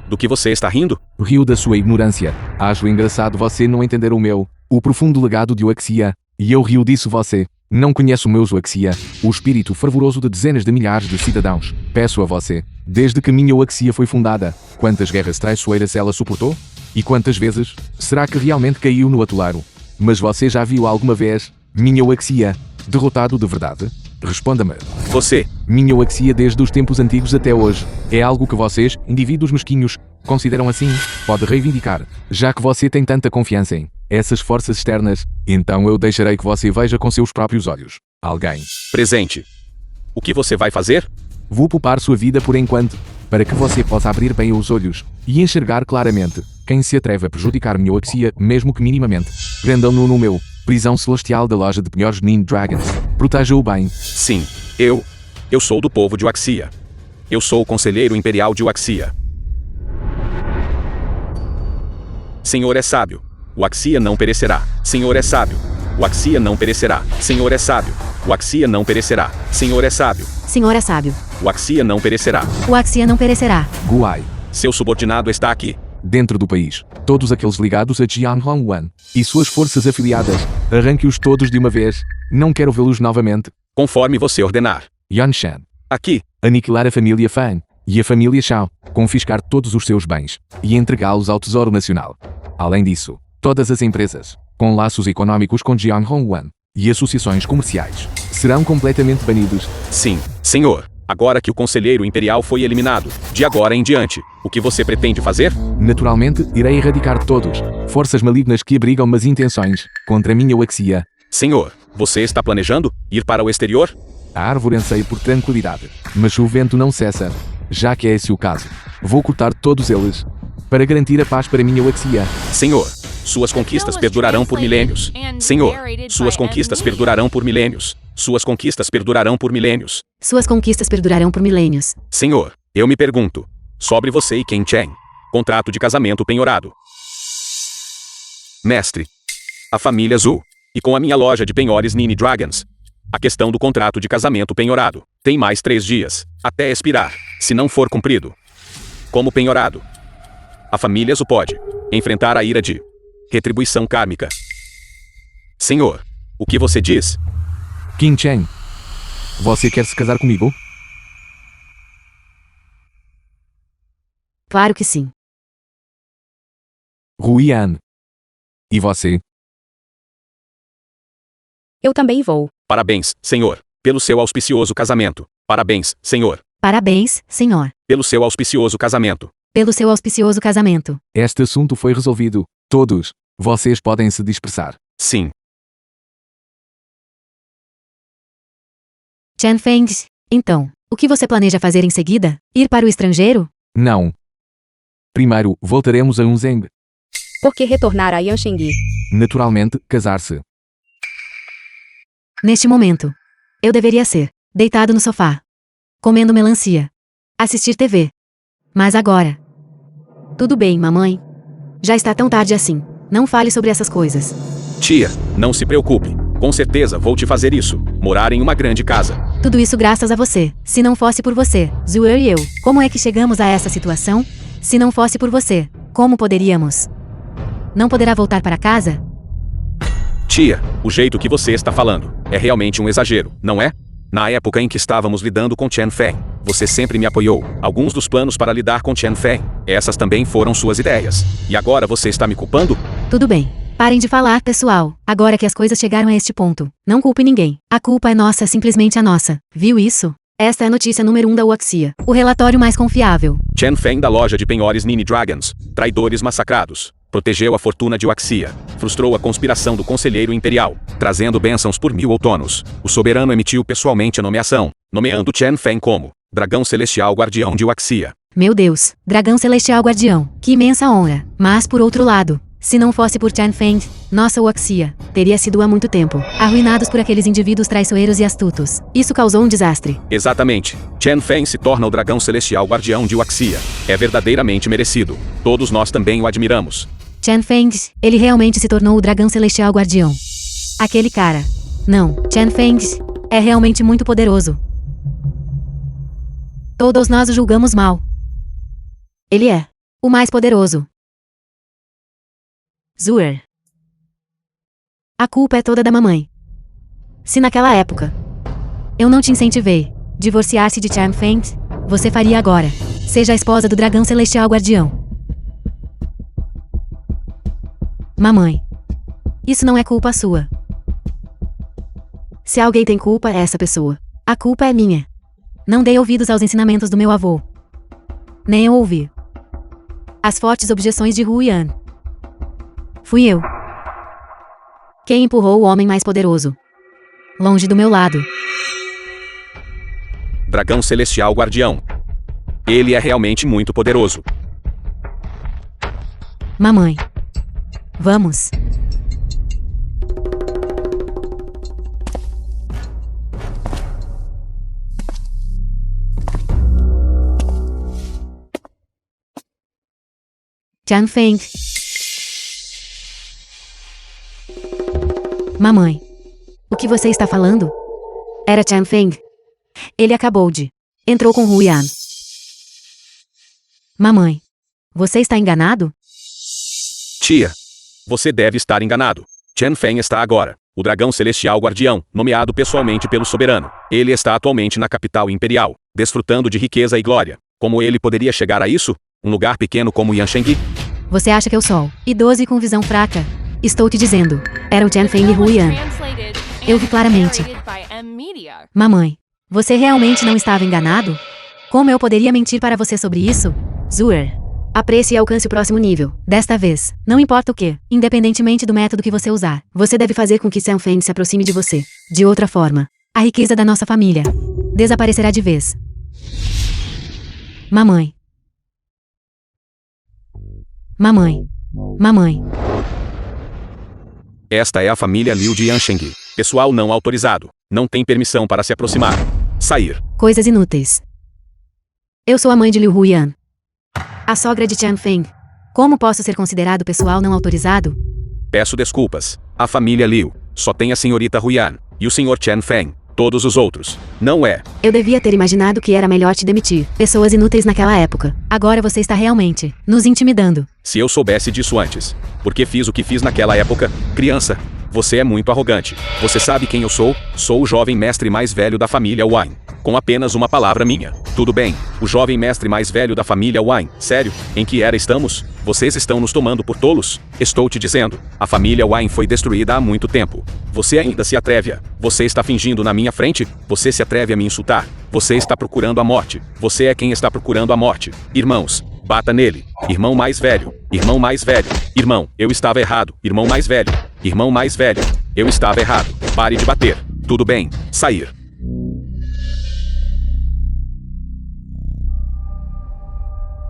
Do que você está rindo? Rio da sua ignorância. Acho engraçado você não entender o profundo legado de Waxia, e eu rio disso você. Não conhece o meu Waxia, o espírito fervoroso de dezenas de milhares de cidadãos. Peço a você, desde que minha Waxia foi fundada, quantas guerras traiçoeiras ela suportou? E quantas vezes? Será que realmente caiu no atoleiro? Mas você já viu alguma vez minha Waxia derrotado de verdade? Responda-me. Você. Minha Waxia desde os tempos antigos até hoje. É algo que vocês, indivíduos mesquinhos, consideram assim? Pode reivindicar. Já que você tem tanta confiança em essas forças externas, então eu deixarei que você veja com seus próprios olhos. Alguém. Presente. O que você vai fazer? Vou poupar sua vida por enquanto, para que você possa abrir bem os olhos e enxergar claramente quem se atreve a prejudicar minha Waxia, mesmo que minimamente. Prendam-no no meu prisão celestial da loja de penhores Ninja Dragons. Proteja-o bem. Sim, eu sou do povo de Waxia. Eu sou o conselheiro imperial de Waxia. Senhor é sábio. Waxia não perecerá. Senhor é sábio. Waxia não perecerá. Senhor é sábio. Waxia não perecerá. Senhor é sábio. Senhor é sábio. Waxia não perecerá. Waxia não perecerá. Guai. Seu subordinado está aqui. Dentro do país, todos aqueles ligados a Jian Hongwan e suas forças afiliadas, arranque-os todos de uma vez. Não quero vê-los novamente. Conforme você ordenar. Yanshan. Aqui. Aniquilar a família Fan e a família Shao, confiscar todos os seus bens e entregá-los ao Tesouro Nacional. Além disso, todas as empresas com laços econômicos com Jian Hongwan e associações comerciais serão completamente banidos. Sim, senhor. Agora que o conselheiro imperial foi eliminado, de agora em diante, o que você pretende fazer? Naturalmente, irei erradicar todos, forças malignas que abrigam más intenções contra minha Waxia. Senhor, você está planejando ir para o exterior? A árvore anseia por tranquilidade, mas o vento não cessa. Já que é esse o caso, vou cortar todos eles, para garantir a paz para minha Waxia. Senhor, suas conquistas perdurarão por milênios. Senhor, suas conquistas perdurarão por milênios. Suas conquistas perdurarão por milênios. Suas conquistas perdurarão por milênios. Senhor, eu me pergunto, sobre você e Ken Chen. Contrato de casamento penhorado. Mestre, a família Zhu. E com a minha loja de penhores Ninja Dragons. A questão do contrato de casamento penhorado. Tem mais 3 dias, até expirar, se não for cumprido. Como penhorado, a família Zhu pode enfrentar a ira de retribuição kármica. Senhor, o que você diz? Qin Chen, você quer se casar comigo? Claro que sim. Ruian. E você? Eu também vou. Parabéns, senhor, pelo seu auspicioso casamento. Parabéns, senhor, Parabéns, senhor, pelo seu auspicioso casamento. pelo seu auspicioso casamento. Este assunto foi resolvido. Todos, vocês podem se dispersar. Sim. Chen Feng, então, o que você planeja fazer em seguida? Ir para o estrangeiro? Não. Primeiro, voltaremos a Unzeng. Por que retornar a Yanshengyi? Naturalmente, casar-se. Neste momento, eu deveria ser deitado no sofá, comendo melancia, assistir TV. Mas agora, tudo bem, mamãe. Já está tão tarde assim. Não fale sobre essas coisas. Tia, não se preocupe. Com certeza vou te fazer isso. Morar em uma grande casa. Tudo isso graças a você. Se não fosse por você, Zuer e eu, como é que chegamos a essa situação? Se não fosse por você, como poderíamos? não poderá voltar para casa? Tia, o jeito que você está falando é realmente um exagero, não é? Na época em que estávamos lidando com Chen Feng, você sempre me apoiou. Alguns dos planos para lidar com Chen Feng, essas também foram suas ideias. E agora você está me culpando? Tudo bem. Parem de falar, pessoal. Agora que as coisas chegaram a este ponto, não culpe ninguém. A culpa é nossa, simplesmente a nossa. Viu isso? Esta é a notícia número 1 da Wuxia. O relatório mais confiável. Chen Feng da loja de penhores Nini Dragons. Traidores massacrados. Protegeu a fortuna de Wuxia. Frustrou a conspiração do conselheiro imperial, trazendo bênçãos por 1000 outonos. O soberano emitiu pessoalmente a nomeação, nomeando Chen Feng como Dragão Celestial Guardião de Wuxia. Meu Deus, Dragão Celestial Guardião. Que imensa honra. Mas por outro lado, se não fosse por Chen Feng, nossa Wuxia teria sido há muito tempo arruinados por aqueles indivíduos traiçoeiros e astutos. Isso causou um desastre. Exatamente. Chen Feng se torna o Dragão Celestial Guardião de Wuxia. É verdadeiramente merecido. Todos nós também o admiramos. Chen Feng, ele realmente se tornou o Dragão Celestial Guardião. Aquele cara. Não, Chen Feng é realmente muito poderoso. Todos nós o julgamos mal. Ele é o mais poderoso. Zuer. A culpa é toda da mamãe. Se naquela época eu não te incentivei a divorciar-se de Chen Feng, você faria agora. Seja a esposa do Dragão Celestial Guardião. Mamãe. Isso não é culpa sua. Se alguém tem culpa, é essa pessoa. A culpa é minha. Não dei ouvidos aos ensinamentos do meu avô. Nem eu ouvi as fortes objeções de Huyan. Fui eu quem empurrou o homem mais poderoso longe do meu lado. Dragão Celestial Guardião. Ele é realmente muito poderoso. Mamãe. Vamos. Chen Feng. Mamãe. O que você está falando? Era Chen Feng. Ele acabou de. Entrou com Huyan. Mamãe. Você está enganado? Tia, você deve estar enganado. Chen Feng está agora, o Dragão Celestial Guardião, nomeado pessoalmente pelo soberano. Ele está atualmente na capital imperial, desfrutando de riqueza e glória. Como ele poderia chegar a isso? Um lugar pequeno como Yanshenghi? Você acha que eu sou idoso e com visão fraca? Estou te dizendo. Era o Chen Feng e Huyan. Eu vi claramente. Mamãe, você realmente não estava enganado? Como eu poderia mentir para você sobre isso? Zuer. Apresse e alcance o próximo nível. Desta vez, não importa o que, independentemente do método que você usar, você deve fazer com que Chen Feng se aproxime de você. De outra forma, a riqueza da nossa família desaparecerá de vez. Mamãe. Mamãe. Mamãe. Esta é a família Liu de Yanshenghi. Pessoal não autorizado. Não tem permissão para se aproximar. Sair. Coisas inúteis. Eu sou a mãe de Liu Huyan. A sogra de Chen Feng. Como posso ser considerado pessoal não autorizado? Peço desculpas. A família Liu só tem a senhorita Huyan e o senhor Chen Feng. Todos os outros. Não é. Eu devia ter imaginado que era melhor te demitir. Pessoas inúteis naquela época. Agora você está realmente nos intimidando. Se eu soubesse disso antes. Porque fiz o que fiz naquela época, criança. Você é muito arrogante. Você sabe quem eu sou? Sou o jovem mestre mais velho da família Wine. Com apenas uma palavra minha. Tudo bem. O jovem mestre mais velho da família Wine. Sério? Em que era estamos? Vocês estão nos tomando por tolos? Estou te dizendo. A família Wine foi destruída há muito tempo. Você ainda se atreve a... Você está fingindo na minha frente? Você se atreve a me insultar? Você está procurando a morte. Você é quem está procurando a morte. Irmãos, bata nele. Irmão mais velho. Irmão mais velho. Irmão, eu estava errado. Irmão mais velho. Irmão mais velho. Eu estava errado. Pare de bater. Tudo bem. Sair.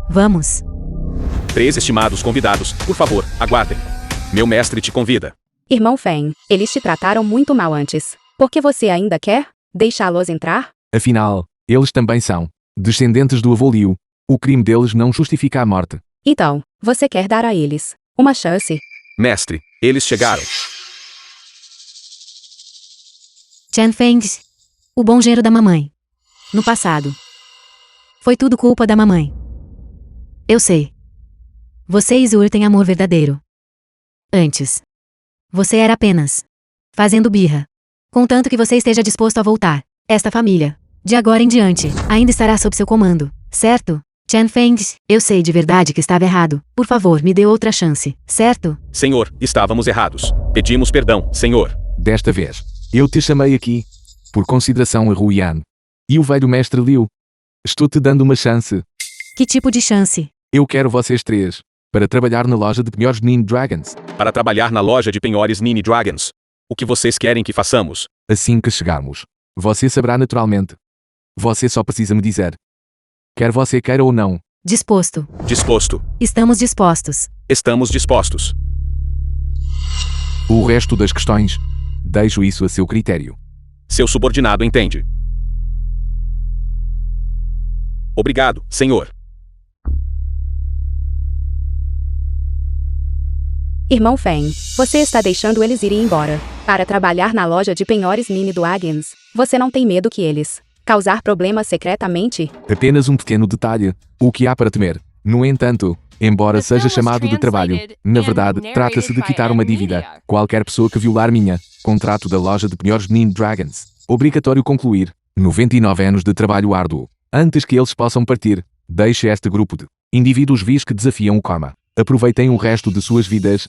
Vamos. 3 estimados convidados, por favor, aguardem. Meu mestre te convida. Irmão Feng, eles te trataram muito mal antes. Por que você ainda quer deixá-los entrar? Afinal, eles também são descendentes do avô Liu. O crime deles não justifica a morte. Então, você quer dar a eles uma chance? Mestre, eles chegaram. Chen Feng. O bom genro da mamãe. No passado. Foi tudo culpa da mamãe. Eu sei. Você e Zur têm amor verdadeiro. Antes. Você era apenas fazendo birra. Contanto que você esteja disposto a voltar. Esta família, de agora em diante, ainda estará sob seu comando, certo? Chen Feng, eu sei de verdade que estava errado. Por favor, me dê outra chance, certo? Senhor, estávamos errados. Pedimos perdão, senhor. Desta vez, eu te chamei aqui, por consideração a Ruian. E o velho mestre Liu. Estou te dando uma chance. Que tipo de chance? Eu quero vocês três, para trabalhar na loja de penhores Nine Dragons. Para trabalhar na loja de penhores Nine Dragons. O que vocês querem que façamos? Assim que chegarmos, você saberá naturalmente. Você só precisa me dizer. Quer você queira ou não. Disposto. Disposto. Estamos dispostos. Estamos dispostos. O resto das questões, deixo isso a seu critério. Seu subordinado entende. Obrigado, senhor. Irmão Feng, você está deixando eles irem embora para trabalhar na loja de penhores Nine Dragons. Você não tem medo que eles causar problemas secretamente? Apenas um pequeno detalhe, o que há para temer. No entanto, embora seja chamado de trabalho, na verdade, trata-se de quitar uma dívida. Qualquer pessoa que violar minha contrato da loja de penhores Nine Dragons, obrigatório concluir 99 anos de trabalho árduo, antes que eles possam partir. Deixe este grupo de indivíduos vis que desafiam o karma. Aproveitem o resto de suas vidas